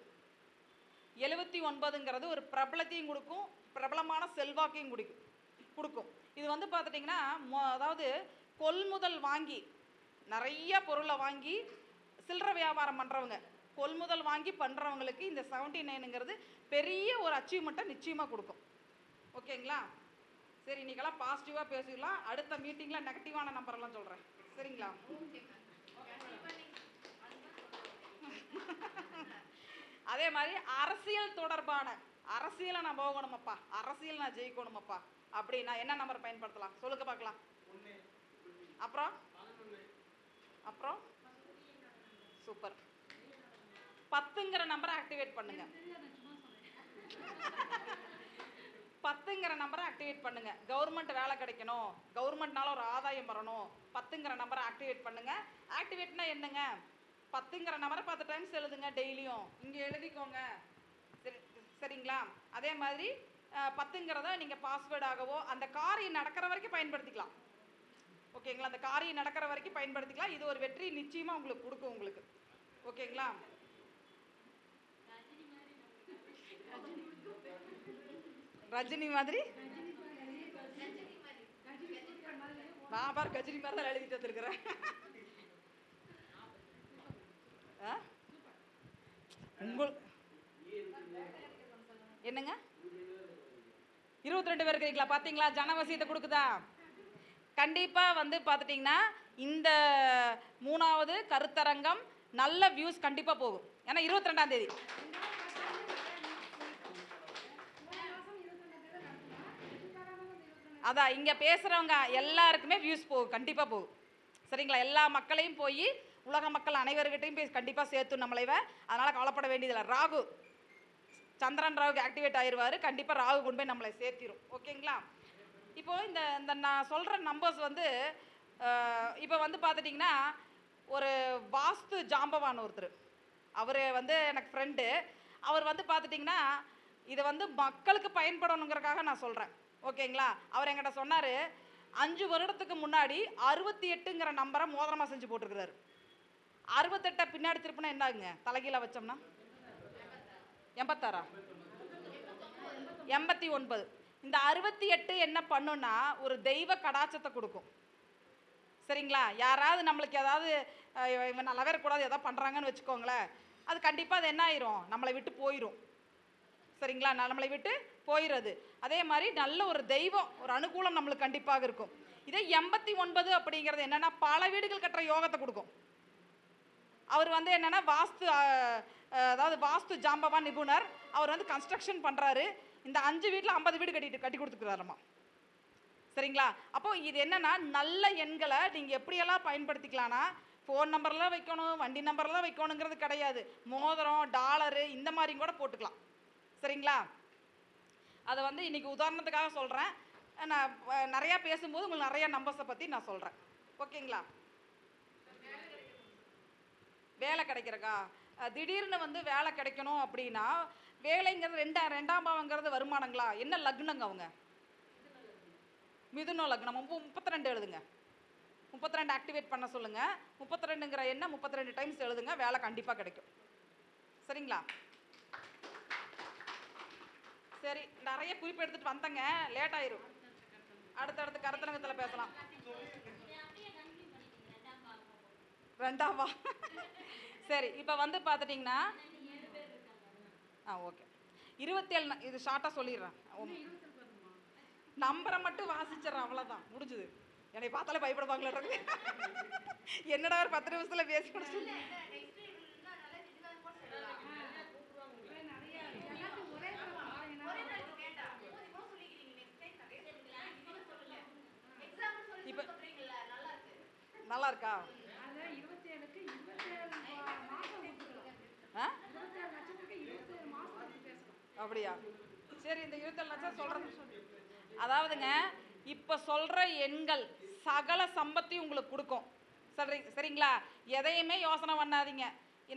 79ங்கிறது ஒரு பிரபலத்தையும் கொடுக்கும், பிரபலமான செல்வாக்கையும் கொடுக்கும். இது வந்து பார்த்துட்டிங்கன்னா அதாவது கொள்முதல் வாங்கி நிறைய பொருளை வாங்கி சில்லறை வியாபாரம் பண்ணுறவங்க, கொள்முதல் வாங்கி பண்ணுறவங்களுக்கு இந்த 79ங்கிறது பெரிய ஒரு அச்சீவ்மெண்ட்டை நிச்சயமாக கொடுக்கும். ஓகேங்களா? சரி, இன்றைக்கெல்லாம் பாசிட்டிவாக பேசிக்கலாம். அடுத்த மீட்டிங்கில் நெகட்டிவான நம்பரெல்லாம் சொல்கிறேன். சரிங்களா? அதே மாதிரி அரசியல் தொடர்பான, அரசியலை நான் போகணுமப்பா, அரசியல் நான் ஜெயிக்கணுமப்பா அப்படின்னா என்ன நம்பர் பயன்படுத்தலாம் சொல்லுங்க பார்க்கலாம். அப்புறம் சூப்பர், 10ங்கிற நம்பரை ஆக்டிவேட் பண்ணுங்க. 10ங்கிற நம்பரை ஆக்டிவேட் பண்ணுங்க. கவர்மெண்ட் வேலை கிடைக்கணும், கவர்மெண்ட்னால ஒரு ஆதாயம் வரணும், 10ங்கிற நம்பரை ஆக்டிவேட் பண்ணுங்க. ஆக்டிவேட்னா என்னங்க, 10ங்கிற நம்பரை 10 டைம்ஸ் எழுதுங்க டெய்லியும். இங்கே எழுதிக்கோங்க. சரிங்களா? அதே மாதிரி 10ங்கிறத நீங்கள் பாஸ்வேர்டாகவோ அந்த காரியம் நடக்கிற வரைக்கும் பயன்படுத்திக்கலாம். ஓகேங்களா? அந்த காரியம் நடக்கிற வரைக்கும் பயன்படுத்திக்கலாம். இது ஒரு வெற்றி நிச்சயமாக உங்களுக்கு கொடுக்கும் உங்களுக்கு. ஓகேங்களா? ரஜினி மாதிரி நான் பாரு கஜினி மாதிரி தான் எழுதிட்டு வந்துருக்கிறேன். என்னங்க 22 பேர் இருக்கிறீங்களா? பார்த்தீங்களா ஜனவசியத்தை கொடுக்குதா? கண்டிப்பாக வந்து பார்த்துட்டிங்கன்னா இந்த 3வது கருத்தரங்கம் நல்ல வியூஸ் கண்டிப்பாக போகும். ஏன்னா 22ஆம் தேதி அதான் இங்கே பேசுகிறவங்க எல்லாருக்குமே வியூஸ் போகும், கண்டிப்பாக போகும். சரிங்களா? எல்லா மக்களையும் போய் உலக மக்கள் அனைவர்கிட்டையும் போய் கண்டிப்பாக சேர்த்து நம்மளைவ. அதனால் கவலைப்பட வேண்டியதில்லை. ராகு சந்திரன் ராகுக்கு ஆக்டிவேட் ஆயிடுவார். கண்டிப்பாக ராகு கொண்டு போய் நம்மளை சேர்த்திரும். ஓகேங்களா? இப்போது இந்த இந்த நான் சொல்கிற நம்பர்ஸ் வந்து இப்போ வந்து பார்த்துட்டிங்கன்னா ஒரு வாஸ்து ஜாம்பவான் ஒருத்தர், அவர் வந்து எனக்கு ஃப்ரெண்டு. அவர் வந்து பார்த்துட்டிங்கன்னா இதை வந்து மக்களுக்கு பயன்படணுங்கிறதுக்காக நான் சொல்கிறேன். ஓகேங்களா? அவர் என்கிட்ட சொன்னார், 5 வருடத்துக்கு முன்னாடி 68ங்கிற நம்பரை மோதிரமாக செஞ்சு போட்டிருக்கிறாரு. 68 பின்னாடி திருப்பினா என்ன ஆகுங்க? தலைகீழ வச்சோம்னா 86 89. இந்த 68 என்ன பண்ணுன்னா ஒரு தெய்வ கடாட்சத்தை கொடுக்கும். சரிங்களா? யாராவது நம்மளுக்கு ஏதாவது இவன் நல்லா கூடாது ஏதாவது பண்ணுறாங்கன்னு வச்சுக்கோங்களேன், அது கண்டிப்பாக அது என்ன ஆயிரும்? நம்மளை விட்டு போயிடும். சரிங்களா? நம்மளை விட்டு போயிடுறது. அதே மாதிரி நல்ல ஒரு தெய்வம் ஒரு அனுகூலம் நம்மளுக்கு கண்டிப்பாக இருக்கும். இதே 89 அப்படிங்கிறது என்னென்னா பல வீடுகள் கட்டுற யோகத்தை கொடுக்கும். அவர் வந்து என்னென்னா வாஸ்து அதாவது வாஸ்து ஜாம்பவான் நிபுணர். அவர் வந்து கன்ஸ்ட்ரக்ஷன் பண்ணுறாரு. இந்த 5 வீட்டில் 50 வீடு கட்டி கொடுத்துக்கிறாரம்மா. சரிங்களா? அப்போ இது என்னென்னா நல்ல எண்களை நீங்கள் எப்படியெல்லாம் பயன்படுத்திக்கலாம்னா ஃபோன் நம்பர்லாம் வைக்கணும், வண்டி நம்பர்லாம் வைக்கணுங்கிறது கிடையாது. மோதிரம், டாலரு இந்த மாதிரியும் கூட போட்டுக்கலாம். சரிங்களா? அதை வந்து இன்றைக்கி உதாரணத்துக்காக சொல்கிறேன். நான் நிறையா பேசும்போது உங்களுக்கு நிறையா நம்பர்ஸை பற்றி நான் சொல்கிறேன். ஓகேங்களா? வேலை கிடைக்கிறக்கா? திடீர்னு வந்து வேலை கிடைக்கணும் அப்படின்னா வேலைங்கிறது ரெண்டாம் பாவங்கிறது வருமானங்களா? என்ன லக்னங்க அவங்க? மிதுன லக்னம். 32 எழுதுங்க. 32 ஆக்டிவேட் பண்ண சொல்லுங்கள். 32ங்கிற எண்ணம் 32 டைம்ஸ் எழுதுங்க. வேலை கண்டிப்பாக கிடைக்கும். சரிங்களா? சரி, நிறைய குறிப்பு எடுத்துகிட்டு வந்தங்க, லேட் ஆயிரும். அடுத்தடுத்து கருத்தரங்கத்தில் பேசலாம். 2ஆம் சரி, இப்போ வந்து பார்த்துட்டிங்கன்னா ஓகே 27 இது ஷார்ட்டாக சொல்லிடுறேன். நம்பரை மட்டும் வாசிச்சிடறேன், அவ்வளோதான், முடிஞ்சுது. என்னை பார்த்தாலே பயப்படுவாங்களே. என்னடா ஒரு 10 நிமிஷத்தில் பேசி முடிச்சு. இப்போ நல்லா இருக்கா? அப்படியா? சரி, இந்த 27 லட்சம் சொல்கிறது. அதாவதுங்க இப்போ சொல்கிற எண்கள் சகல சம்பத்தையும் உங்களுக்கு கொடுக்கும். சரிங்களா? எதையுமே யோசனை பண்ணாதீங்க.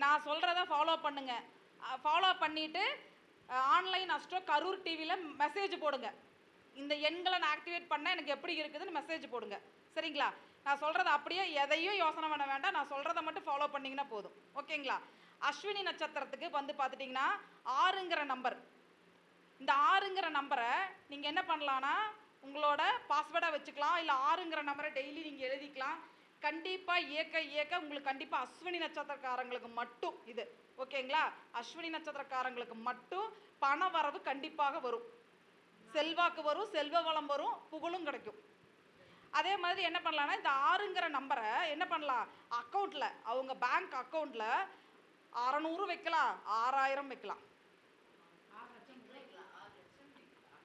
நான் சொல்கிறத ஃபாலோ பண்ணுங்க. ஃபாலோ பண்ணிவிட்டு ஆன்லைன் அஸ்ட்ரோ கரூர் டிவியில் மெசேஜ் போடுங்க. இந்த எண்களை நான் ஆக்டிவேட் பண்ண எனக்கு எப்படி இருக்குதுன்னு மெசேஜ் போடுங்க. சரிங்களா? நான் சொல்கிறத அப்படியே எதையும் யோசனை பண்ண வேண்டாம். நான் சொல்கிறத மட்டும் ஃபாலோ பண்ணிங்கன்னா போதும். ஓகேங்களா? அஸ்வினி நட்சத்திரத்துக்கு வந்து பார்த்துட்டிங்கன்னா 6ங்கிற நம்பர். இந்த 6ங்கிற நம்பரை நீங்கள் என்ன பண்ணலான்னா உங்களோட பாஸ்வேர்டாக வச்சுக்கலாம். இல்லை 6ங்கிற நம்பரை டெய்லி நீங்கள் எழுதிக்கலாம். கண்டிப்பாக இயக்க உங்களுக்கு கண்டிப்பாக அஸ்வினி நட்சத்திரக்காரங்களுக்கு மட்டும் இது. ஓகேங்களா? அஸ்வினி நட்சத்திரக்காரங்களுக்கு மட்டும் பண வரவு கண்டிப்பாக வரும். செல்வாக்கு வரும், செல்வ வளம் வரும், புகழும் கிடைக்கும். அதே மாதிரி என்ன பண்ணலான்னா இந்த 6ங்கிற நம்பரை என்ன பண்ணலாம், அக்கௌண்ட்டில் அவங்க பேங்க் அக்கௌண்ட்டில் 600 வைக்கலாம், 6000 வைக்கலாம்,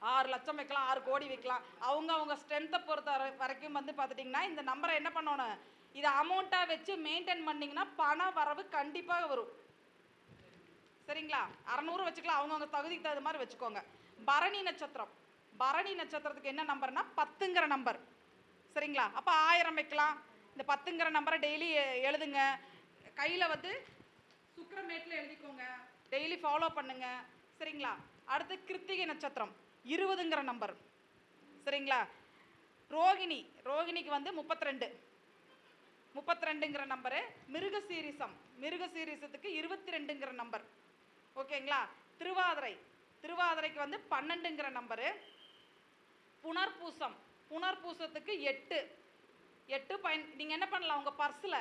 6 லட்சம் வைக்கலாம், 6 கோடி வைக்கலாம். அவங்க ஸ்ட்ரென்த்தை பொறுத்த வரைக்கும் வந்து பார்த்துட்டிங்கன்னா இந்த நம்பரை என்ன பண்ணணும், இதை அமௌண்ட்டாக வச்சு மெயின்டைன் பண்ணிங்கன்னா பண வரவு கண்டிப்பாக வரும். சரிங்களா? 600 வச்சுக்கலாம், அவங்கவுங்க தகுதிக்கு தகுந்த மாதிரி வச்சுக்கோங்க. பரணி நட்சத்திரம். பரணி நட்சத்திரத்துக்கு என்ன நம்பர்னா 10ங்கிற நம்பர். சரிங்களா? அப்போ 1000 வைக்கலாம். இந்த 10ங்கிற நம்பரை டெய்லி எழுதுங்க. கையில் வந்து சுக்கிரமேட்டில் எழுதிக்கோங்க. டெய்லி ஃபாலோ பண்ணுங்க. சரிங்களா? அடுத்து கிருத்திகை நட்சத்திரம். 20ங்கிற நம்பர். சரிங்களா? ரோகிணிக்கு வந்து 32ங்கிற நம்பரு. மிருகசீரிசத்துக்கு 22ங்கிற நம்பர். ஓகேங்களா? திருவாதிரைக்கு வந்து 12ங்கிற நம்பரு. புனர்பூசத்துக்கு 8. நீங்க என்ன பண்ணலாம், உங்க பர்ஸ்ல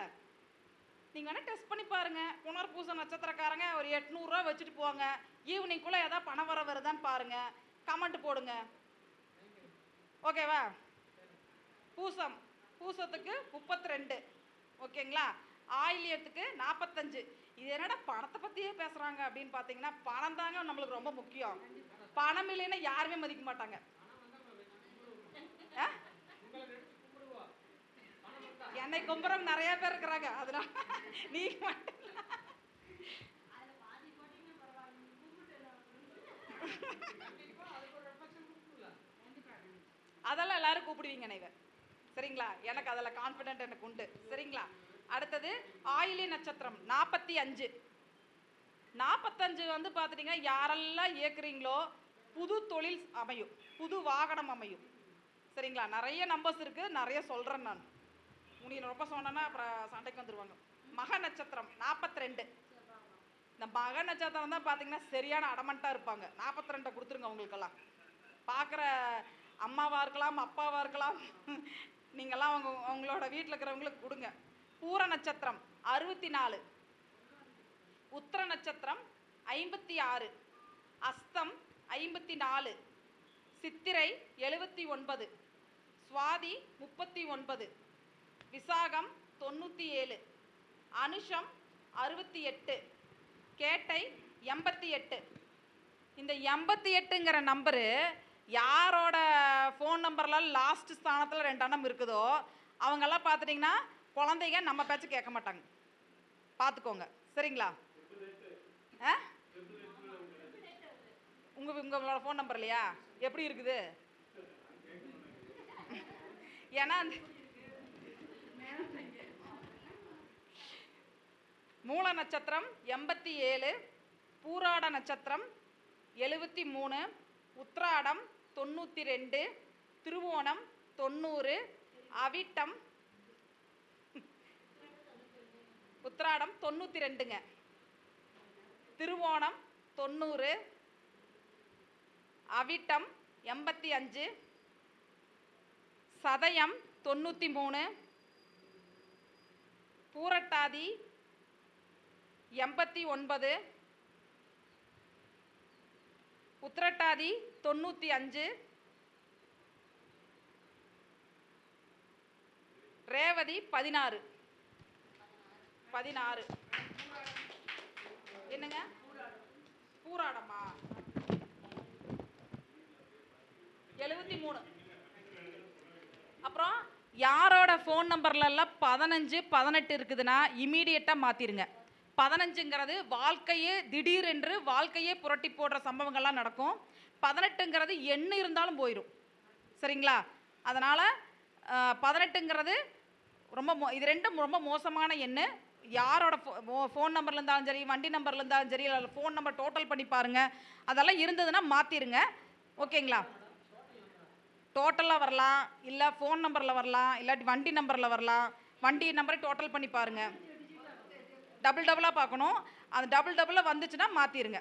நீங்க வேணா டெஸ்ட் பண்ணி பாருங்க. புனர்பூச நட்சத்திரக்காரங்க ஒரு 800 ரூபா வச்சுட்டு போங்க. ஈவினிங்குள்ள ஏதாவது பணம் வருதான்னு பாருங்க, கமெண்ட் போடுங்க. ஓகேவா? பூசத்துக்கு 32. ஓகேங்களா? ஆயில்யத்துக்கு 45. இது என்னடா பணத்தை பத்தியே பேசுறாங்க அப்படின்னு பாத்தீங்கன்னா, பணம் தாங்க நம்மளுக்கு ரொம்ப முக்கியம். பணம் இல்லைன்னா யாருமே மதிக்க மாட்டாங்க. என்னை கும்புறவங்க நிறைய பேர் இருக்கிறாங்க. அதனால நீங்க அதெல்லாம் எல்லாரும் கூப்பிடுவீங்க நீங்க. சரிங்களா? எனக்கு அதில் கான்ஃபிடென்ட் எனக்கு உண்டு. சரிங்களா? அடுத்தது ஆயில்ய நட்சத்திரம் 45 வந்து பார்த்துட்டிங்கன்னா, யாரெல்லாம் இயக்குறீங்களோ புது தொழில் அமையும், புது வாகனம் அமையும். சரிங்களா? நிறைய நம்பர்ஸ் இருக்குது, நிறைய சொல்கிறேன் நான். உங்களுக்கு ரொம்ப சொன்னேன்னா அப்புறம் சண்டைக்கு வந்துடுவாங்க. மக நட்சத்திரம் 42. இந்த மக நட்சத்திரம் தான் பார்த்தீங்கன்னா சரியான அடமண்ட்டாக இருப்பாங்க. 42 கொடுத்துருங்க. உங்களுக்கெல்லாம் பார்க்குற அம்மாவாக இருக்கலாம், அப்பாவாக இருக்கலாம், நீங்கள்லாம் அவங்களோட வீட்டில் இருக்கிறவங்களுக்கு கொடுங்க. பூர நட்சத்திரம் 64. உத்திர நட்சத்திரம் 56. அஸ்தம் 54. சித்திரை 79. சுவாதி 39. விசாகம் 97. அனுஷம் 68. கேட்டை 88. இந்த 88ங்கிற நம்பரு யாரோட ஃபோன் நம்பர்லாம் லாஸ்ட் ஸ்தானத்தில் 2 எண்ணம் இருக்குதோ அவங்கெல்லாம் பார்த்துட்டிங்கன்னா குழந்தைங்க நம்ம பேச்சு கேட்க மாட்டாங்க. பார்த்துக்கோங்க. சரிங்களா? உங்களோட ஃபோன் நம்பர் இல்லையா? எப்படி இருக்குது? ஏன்னா மூல நட்சத்திரம் 87. பூராட நட்சத்திரம் 73. உத்திராடம் 92. திருவோணம் 90. அவிட்டம் உத்திராடம் 92ங்க. திருவோணம் 90. அவிட்டம் 85. சதயம் 93. பூரட்டாதி 89. உத்திரட்டாதி 95. ரேவதி 16. என்னங்க? பூராடமா 73. அப்புறம் யாரோட ஃபோன் நம்பர்லாம் 15, 18 இருக்குதுன்னா இமீடியட்டாக மாற்றிருங்க. 15ங்கிறது வாழ்க்கையே திடீரென்று வாழ்க்கையே புரட்டி போடுற சம்பவங்கள்லாம் நடக்கும். 18ங்கிறது என்ன இருந்தாலும் போயிடும். சரிங்களா? அதனால் 18ங்கிறது இது ரெண்டும் ரொம்ப மோசமான எண்ணு. யாரோட ஃபோன் நம்பர்ல இருந்தாலும் சரி, வண்டி நம்பர்ல இருந்தாலும் சரி, இல்லை ஃபோன் நம்பர் டோட்டல் பண்ணி பாருங்கள். அதெல்லாம் இருந்ததுன்னா மாற்றிருங்க. ஓகேங்களா? டோட்டலாக வரலாம், இல்லை ஃபோன் நம்பரில் வரலாம், இல்லாட்டி வண்டி நம்பரில் வரலாம். வண்டி நம்பரை டோட்டல் பண்ணி பாருங்கள். டபுளாக பார்க்கணும். அது டபுளாக வந்துச்சுன்னா மாற்றிருங்க.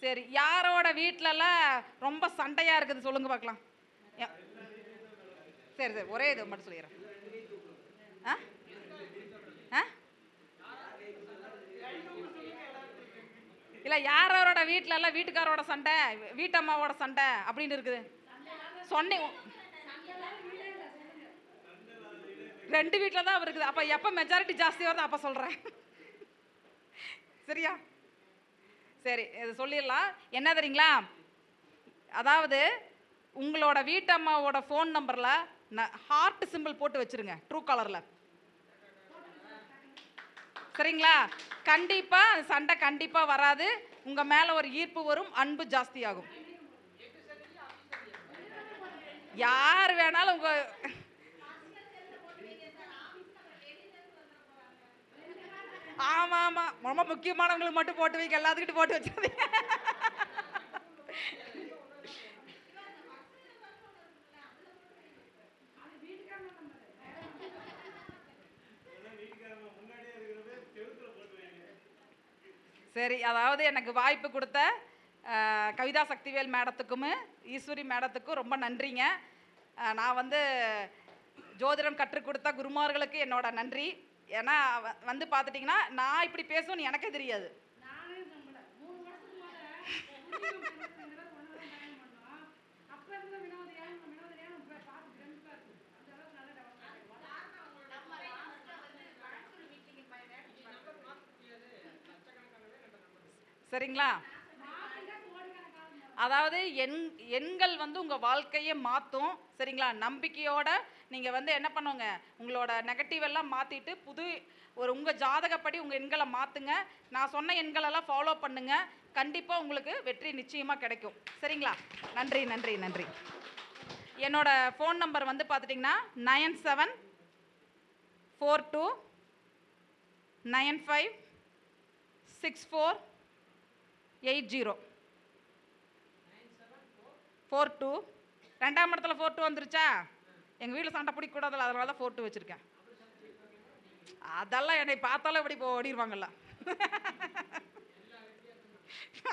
சரி, யாரோட வீட்டிலலாம் ரொம்ப சண்டையாக இருக்குது சொல்லுங்கள் பார்க்கலாம். சரி, ஒரே இது மட்டும் சொல்லிடுறேன். இல்லை, யாரோட வீட்டிலலாம் வீட்டுக்காரோட சண்டை, வீட்டம்மாவோட சண்டை அப்படின்னு இருக்குது சொன்னேன். 2 வீட்டில் தான் இருக்குது. அப்போ எப்போ மெஜாரிட்டி ஜாஸ்தி வருது அப்போ சொல்கிறேன். சரியா? சரி, இது சொல்லிடலாம். என்ன தெரியுங்களா? அதாவது உங்களோட வீட்டம்மாவோட ஃபோன் நம்பரில் ஹார்ட் சிம்பிள் போட்டு வச்சுருங்க, ட்ரூ காலரில். சரிங்களா? கண்டிப்பாக சண்டை கண்டிப்பாக வராது. உங்கள் மேலே ஒரு ஈர்ப்பு வரும், அன்பு ஜாஸ்தி ஆகும். யார் வேணாலும் உங்கள் ஆமாம் ஆமாம், ரொம்ப முக்கியமானவங்களுக்கு மட்டும் போட்டு வைக்க, எல்லாத்துக்கிட்டும் போட்டு வச்சிருந்தீங்க. சரி, அதாவது எனக்கு வாய்ப்பு கொடுத்த கவிதா சக்திவேல் மேடத்துக்கும் ஈஸ்வரி மேடத்துக்கும் ரொம்ப நன்றிங்க. நான் வந்து ஜோதிடம் கற்றுக் கொடுத்த குருமார்களுக்கு என்னோட நன்றி. ஏன்னா வந்து பார்த்துட்டிங்கன்னா நான் இப்படி பேசுவேன்னு எனக்கே தெரியாது. சரிங்களா? அதாவது எண்கள் வந்து உங்கள் வாழ்க்கையை மாற்றும். சரிங்களா? நம்பிக்கையோட நீங்கள் வந்து என்ன பண்ணுங்க, உங்களோட நெகட்டிவ் எல்லாம் மாற்றிட்டு புது ஒரு உங்கள் ஜாதகப்படி உங்கள் எண்களை மாற்றுங்க. நான் சொன்ன எண்களெல்லாம் ஃபாலோ பண்ணுங்க. கண்டிப்பாக உங்களுக்கு வெற்றி நிச்சயமாக கிடைக்கும். சரிங்களா? நன்றி நன்றி நன்றி. என்னோட ஃபோன் நம்பர் வந்து பார்த்துட்டிங்கன்னா 9742956480. 42 ரெண்டாம் இடத்துல 42 வந்துருச்சா? எங்கள் வீட்டில் சண்டை பிடிக்கக்கூடாதுல்ல, அதனால தான் 42 வச்சுருக்கேன். அதெல்லாம் என்னை பார்த்தாலும் இப்படி ஓடிடுவாங்கல்ல.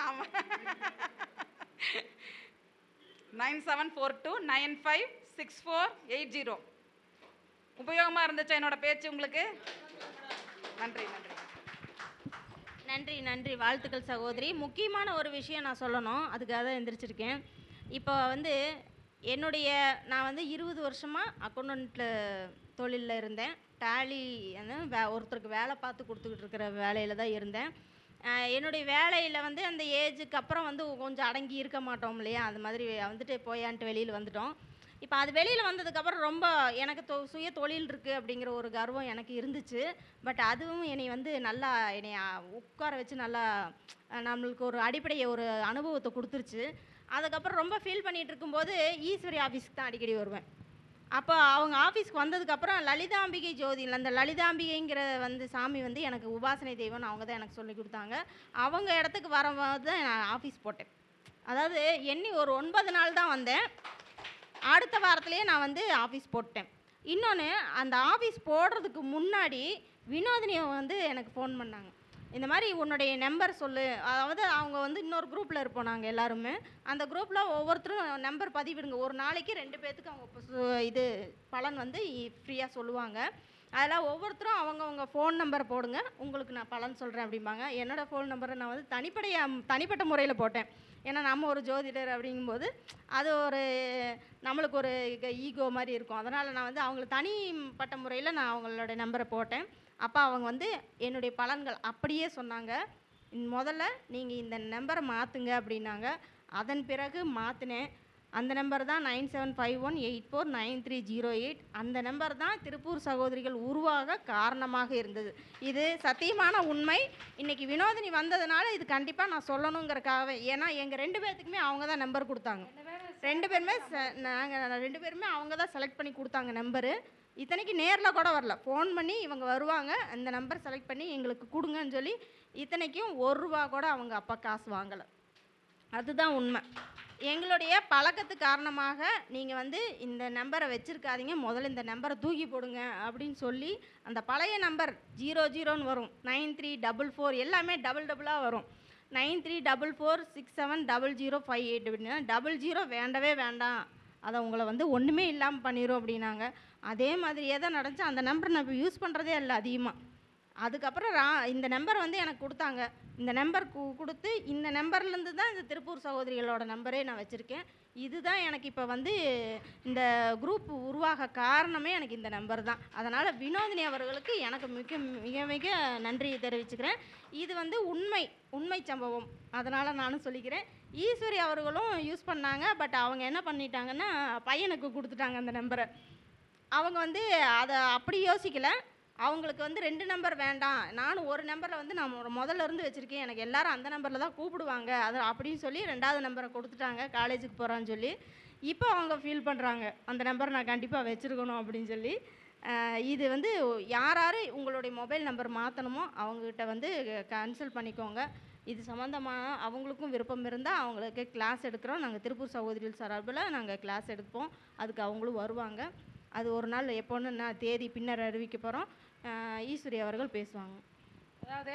ஆமாம். 9742956480. உபயோகமாக இருந்துச்சா என்னோட பேச்சு உங்களுக்கு? நன்றி நன்றி நன்றி நன்றி. வாழ்த்துக்கள் சகோதரி. முக்கியமான ஒரு விஷயம் நான் சொல்லணும், அதுக்காக தான் எந்திரிச்சிருக்கேன். இப்போ வந்து நான் வந்து 20 வருஷமாக அக்கௌண்டண்ட்டில் தொழிலில் இருந்தேன். டேலி ஒருத்தருக்கு வேலை பார்த்து கொடுத்துக்கிட்டு இருக்கிற வேலையில் தான் இருந்தேன். என்னுடைய வேலையில் வந்து அந்த ஏஜுக்கு அப்புறம் வந்து கொஞ்சம் அடங்கி இருக்க மாட்டோம் இல்லையா, அது மாதிரி வந்துட்டு போயான்ட்டு வெளியில் வந்துட்டோம். இப்போ அது வெளியில் வந்ததுக்கப்புறம் ரொம்ப எனக்கு சுய தொழில் இருக்குது அப்படிங்கிற ஒரு கர்வம் எனக்கு இருந்துச்சு. பட் அதுவும் என்னை வந்து நல்லா என்னை உட்கார வச்சு நல்லா நம்மளுக்கு ஒரு அடிப்படையை ஒரு அனுபவத்தை கொடுத்துருச்சு. அதுக்கப்புறம் ரொம்ப ஃபீல் பண்ணிகிட்டு இருக்கும்போது ஈஸ்வரி ஆஃபீஸ்க்கு தான் அடிக்கடி வருவேன். அப்போ அவங்க ஆஃபீஸ்க்கு வந்ததுக்கப்புறம் லலிதாம்பிகை ஜோதியில் அந்த லலிதாம்பிகைங்கிற வந்து சாமி வந்து எனக்கு உபாசனை தெய்வம்னு அவங்க தான் எனக்கு சொல்லி கொடுத்தாங்க. அவங்க இடத்துக்கு வரும்போது தான் நான் ஆஃபீஸ் போட்டேன். அதாவது எண்ணி ஒரு 9 நாள் தான் வந்தேன். அடுத்த வாரத்துலேயே நான் வந்து ஆஃபீஸ் போட்டேன். இன்னொன்று, அந்த ஆஃபீஸ் போடுறதுக்கு முன்னாடி வினோதினியை வந்து எனக்கு ஃபோன் பண்ணாங்க. இந்த மாதிரி உன்னுடைய நம்பர் சொல்லு. அதாவது அவங்க வந்து இன்னொரு குரூப்பில் இருப்போம் நாங்கள் எல்லாருமே. அந்த குரூப்பில் ஒவ்வொருத்தரும் நம்பர் பதிவிடுங்க. ஒரு நாளைக்கு 2 பேர்த்துக்கு அவங்க இது பலன் வந்து ஃப்ரீயாக சொல்லுவாங்க. அதில் ஒவ்வொருத்தரும் அவங்கவுங்க ஃபோன் நம்பரை போடுங்க, உங்களுக்கு நான் பலன் சொல்கிறேன் அப்படிம்பாங்க. என்னோடய ஃபோன் நம்பரை நான் வந்து தனிப்பட்ட முறையில் போட்டேன். ஏன்னா நம்ம ஒரு ஜோதிடர் அப்படிங்கும்போது அது ஒரு நம்மளுக்கு ஒரு ஈகோ மாதிரி இருக்கும். அதனால் நான் வந்து அவங்களுக்கு தனிப்பட்ட முறையில் நான் அவங்களோட நம்பரை போட்டேன். அப்போ அவங்க வந்து என்னுடைய பலன்கள் அப்படியே சொன்னாங்க. முதல்ல நீங்கள் இந்த நம்பரை மாற்றுங்க அப்படின்னாங்க. அதன் பிறகு மாற்றினேன். அந்த நம்பர் தான் 9751849308. அந்த நம்பர் தான் திருப்பூர் சகோதரிகள் உருவாக காரணமாக இருந்தது. இது சத்தியமான உண்மை. இன்றைக்கி வினோதினி வந்ததுனால இது கண்டிப்பாக நான் சொல்லணுங்கிறக்காகவே. ஏன்னா எங்கள் 2 பேர்த்துக்குமே அவங்க தான் நம்பர் கொடுத்தாங்க. 2 பேருமே நாங்கள் 2 பேருமே அவங்க தான் செலக்ட் பண்ணி கொடுத்தாங்க நம்பரு. இத்தனைக்கு நேரில் கூட வரல, ஃபோன் பண்ணி இவங்க வருவாங்க, அந்த நம்பர் செலக்ட் பண்ணி எங்களுக்கு கொடுங்கன்னு சொல்லி இத்தனைக்கும் ₹1 கூட அவங்க அப்பா காசு வாங்கலை. அதுதான் உண்மை. எங்களுடைய பழக்கத்து காரணமாக நீங்கள் வந்து இந்த நம்பரை வச்சுருக்காதீங்க, முதல்ல இந்த நம்பரை தூக்கி போடுங்க அப்படின்னு சொல்லி அந்த பழைய நம்பர் 00ன்னு வரும், 9344 எல்லாமே டபுளாக வரும். 9344670058 அப்படின்னா 00 வேண்டவே வேண்டாம், அதை உங்களை வந்து ஒன்றுமே இல்லாமல் பண்ணிடும் அப்படின்னாங்க. அதே மாதிரியே தான் நடந்துச்சு. அந்த நம்பர் நான் இப்போ யூஸ் பண்ணுறதே இல்லை அதிகமாக. அதுக்கப்புறம் இந்த நம்பர் வந்து எனக்கு கொடுத்தாங்க. இந்த நம்பர் கொடுத்து இந்த நம்பர்லேருந்து தான் இந்த திருப்பூர் சகோதரிகளோட நம்பரே நான் வச்சுருக்கேன். இதுதான் எனக்கு இப்போ வந்து இந்த குரூப் உருவாக காரணமே எனக்கு இந்த நம்பர் தான். அதனால் வினோதினி அவர்களுக்கு எனக்கு மிக மிக மிக நன்றி தெரிவிச்சுக்கிறேன். இது வந்து உண்மை சம்பவம், அதனால் நானும் சொல்லிக்கிறேன். ஈஸ்வரி அவர்களும் யூஸ் பண்ணாங்க. பட் அவங்க என்ன பண்ணிட்டாங்கன்னா பையனுக்கு கொடுத்துட்டாங்க அந்த நம்பரை. அவங்க வந்து அதை அப்படி யோசிக்கலை. அவங்களுக்கு வந்து 2 நம்பர் வேண்டாம், நானும் ஒரு நம்பரில் வந்து நான் முதல்ல இருந்து வச்சுருக்கேன், எனக்கு எல்லாரும் அந்த நம்பரில் தான் கூப்பிடுவாங்க, அது அப்படின்னு சொல்லி 2வது நம்பரை கொடுத்துட்டாங்க காலேஜுக்கு போகிறான்னு சொல்லி. இப்போ அவங்க ஃபீல் பண்ணுறாங்க அந்த நம்பரை நான் கண்டிப்பாக வச்சுருக்கணும் அப்படின்னு சொல்லி. இது வந்து யார் உங்களுடைய மொபைல் நம்பர் மாற்றணுமோ அவங்ககிட்ட வந்து கன்சல்ட் பண்ணிக்கோங்க. இது சம்மந்தமாக அவங்களுக்கும் விருப்பம் இருந்தால் அவங்களுக்கு கிளாஸ் எடுக்கிறோம். நாங்கள் திருப்பூர் சகோதரிகள் சார்பில் நாங்கள் கிளாஸ் எடுப்போம். அதுக்கு அவங்களும் வருவாங்க. அது ஒரு நாள் எப்போன்னு நான் தேதி பின்னர் அறிவிக்க போகிறோம். ஈஸ்வரி அவர்கள் பேசுவாங்க. அதாவது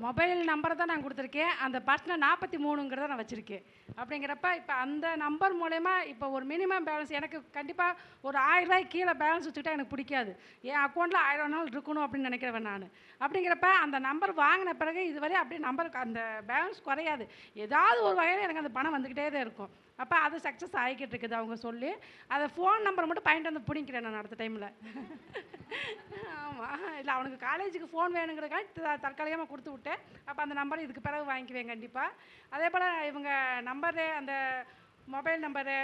மொபைல் நம்பரை தான் நான் கொடுத்துருக்கேன். அந்த பர்சனல் 43ங்கிறத நான் வச்சுருக்கேன். அப்படிங்கிறப்ப இப்போ அந்த நம்பர் மூலயமா இப்போ ஒரு மினிமம் பேலன்ஸ் எனக்கு கண்டிப்பாக ஒரு 1000 ரூபாய்க்கு கீழே பேலன்ஸ் வச்சுக்கிட்டா எனக்கு பிடிக்காது. என் அக்கௌண்ட்டில் 1000 நாள் இருக்கணும் அப்படின்னு நினைக்கிறவன் நான். அப்படிங்கிறப்ப அந்த நம்பர் வாங்கின பிறகு இதுவரை அப்படியே நம்பருக்கு அந்த பேலன்ஸ் குறையாது. ஏதாவது ஒரு வகையில் எனக்கு அந்த பணம் வந்துக்கிட்டே தான் இருக்கும். அப்போ அது சக்ஸஸ் ஆகிக்கிட்டு இருக்குது அவங்க சொல்லி. அதை ஃபோன் நம்பரை மட்டும் பாயிண்ட் வந்து பிடிக்கிறேன் நான் அடுத்த டைமில். ஆமாம், இல்லை அவனுக்கு காலேஜுக்கு ஃபோன் வேணுங்கிறக்காக தற்காலிகமாக கொடுத்து விட்டேன். அப்போ அந்த நம்பர் இதுக்கு பிறகு வாங்கிக்குவேன் கண்டிப்பாக. அதே போல் இவங்க நம்பரு, அந்த மொபைல் நம்பரு,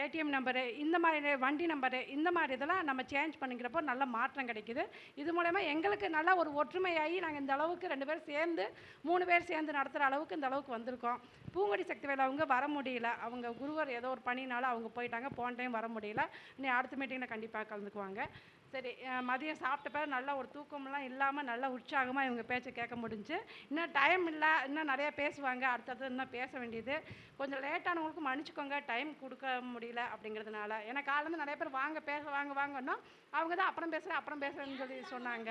ஏடிஎம் நம்பரு, இந்த மாதிரி வண்டி நம்பரு, இந்த மாதிரி இதெல்லாம் நம்ம சேஞ்ச் பண்ணிக்கிறப்போ நல்ல மாற்றம் கிடைக்குது. இது மூலயமா எங்களுக்கு நல்ல ஒரு ஒற்றுமையாகி நாங்கள் இந்த அளவுக்கு 2 பேர் சேர்ந்து 3 பேர் சேர்ந்து நடத்துகிற அளவுக்கு இந்த அளவுக்கு வந்திருக்கோம். பூங்கொடி சக்திவேல் அவங்க வர முடியல, அவங்க குருவர் ஏதோ ஒரு பணினால அவங்க போயிட்டாங்க. போன டைம் வர முடியல. இன்னும் அடுத்த மீட்டிங்கில் கண்டிப்பாக கலந்துக்குவாங்க. சரி, மதியம் சாப்பிட்ட பிறகு நல்ல ஒரு தூக்கமெல்லாம் இல்லாமல் நல்லா உற்சாகமாக இவங்க பேச்சை கேட்க முடிஞ்சு. இன்னும் டைம் இல்லை, இன்னும் நிறையா பேசுவாங்க. அடுத்தது இன்னும் பேச வேண்டியது. கொஞ்சம் லேட்டானவங்களுக்கு மன்னிச்சுக்கோங்க, டைம் கொடுக்க முடியல அப்படிங்கிறதுனால. ஏன்னா காலேருந்து நிறைய பேர் வாங்க பேச வாங்க வாங்கன்னா அவங்க தான் அப்புறம் பேசுகிறேன்னு சொல்லி சொன்னாங்க.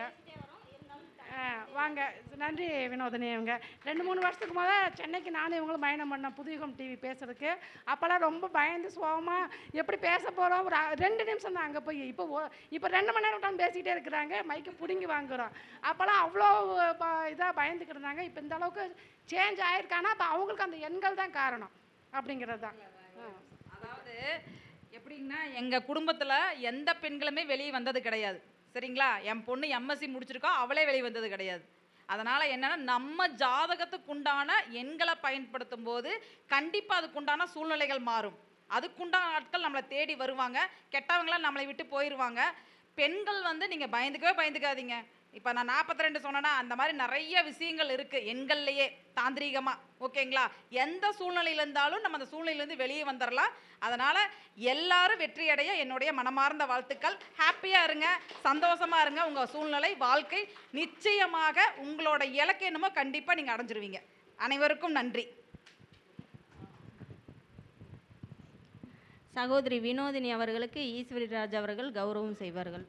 வாங்க, நன்றி வினோதினி. இவங்க 2-3 வருஷத்துக்கு முதல் சென்னைக்கு நானும் இவங்களும் பயணம் பண்ணோம் புதுயுகம் டிவி பேசுறதுக்கு. அப்போல்லாம் ரொம்ப பயந்து சோகமாக எப்படி பேச போகிறோம், ஒரு 2 நிமிஷம் தான் அங்கே போய். இப்போ 2 மணி நேரம் உட்காந்து பேசிக்கிட்டே இருக்கிறாங்க, மைக்கு பிடுங்கி வாங்குகிறோம். அப்போல்லாம் அவ்வளோ இதாக பயந்துக்கிட்டு இருந்தாங்க. இப்போ இந்த அளவுக்கு சேஞ்ச் ஆகிருக்கானா அப்போ அவங்களுக்கு அந்த எண்கள் தான் காரணம் அப்படிங்கிறது தான். அதாவது எப்படின்னா, எங்கள் குடும்பத்தில் எந்த பெண்களுமே வெளியே வந்தது கிடையாது. சரிங்களா? என் பொண்ணு எம்எஸ்சி முடிச்சிருக்கா, அவளே வெளியே வந்தது கிடையாது. அதனால் என்னென்னா, நம்ம ஜாதகத்துக்குண்டான எண்களை பயன்படுத்தும் போது கண்டிப்பாக அதுக்குண்டான சூழ்நிலைகள் மாறும். அதுக்குண்டான ஆட்கள் நம்மளை தேடி வருவாங்க, கெட்டவங்களாம் நம்மளை விட்டு போயிடுவாங்க. பெண்கள் நீங்கள் பயந்துக்காதீங்க. இப்போ நான் 42 சொன்னேன்னா அந்த மாதிரி நிறைய விஷயங்கள் இருக்குது எண்கள்லையே தாந்திரீகமாக. ஓகேங்களா? எந்த சூழ்நிலையில் இருந்தாலும் நம்ம அந்த சூழ்நிலையிலேருந்து வெளியே வந்துடலாம். அதனால் எல்லாரும் வெற்றியடைய என்னுடைய மனமார்ந்த வாழ்த்துக்கள். ஹாப்பியாக இருங்க, சந்தோஷமாக இருங்க. உங்கள் சூழ்நிலை, வாழ்க்கை நிச்சயமாக உங்களோட இலக்கு என்னமோ கண்டிப்பாக நீங்கள் அடைஞ்சிருவீங்க. அனைவருக்கும் நன்றி. சகோதரி வினோதினி அவர்களுக்கு ஈஸ்வரி ராஜ் அவர்கள் கௌரவம் செய்வார்கள்.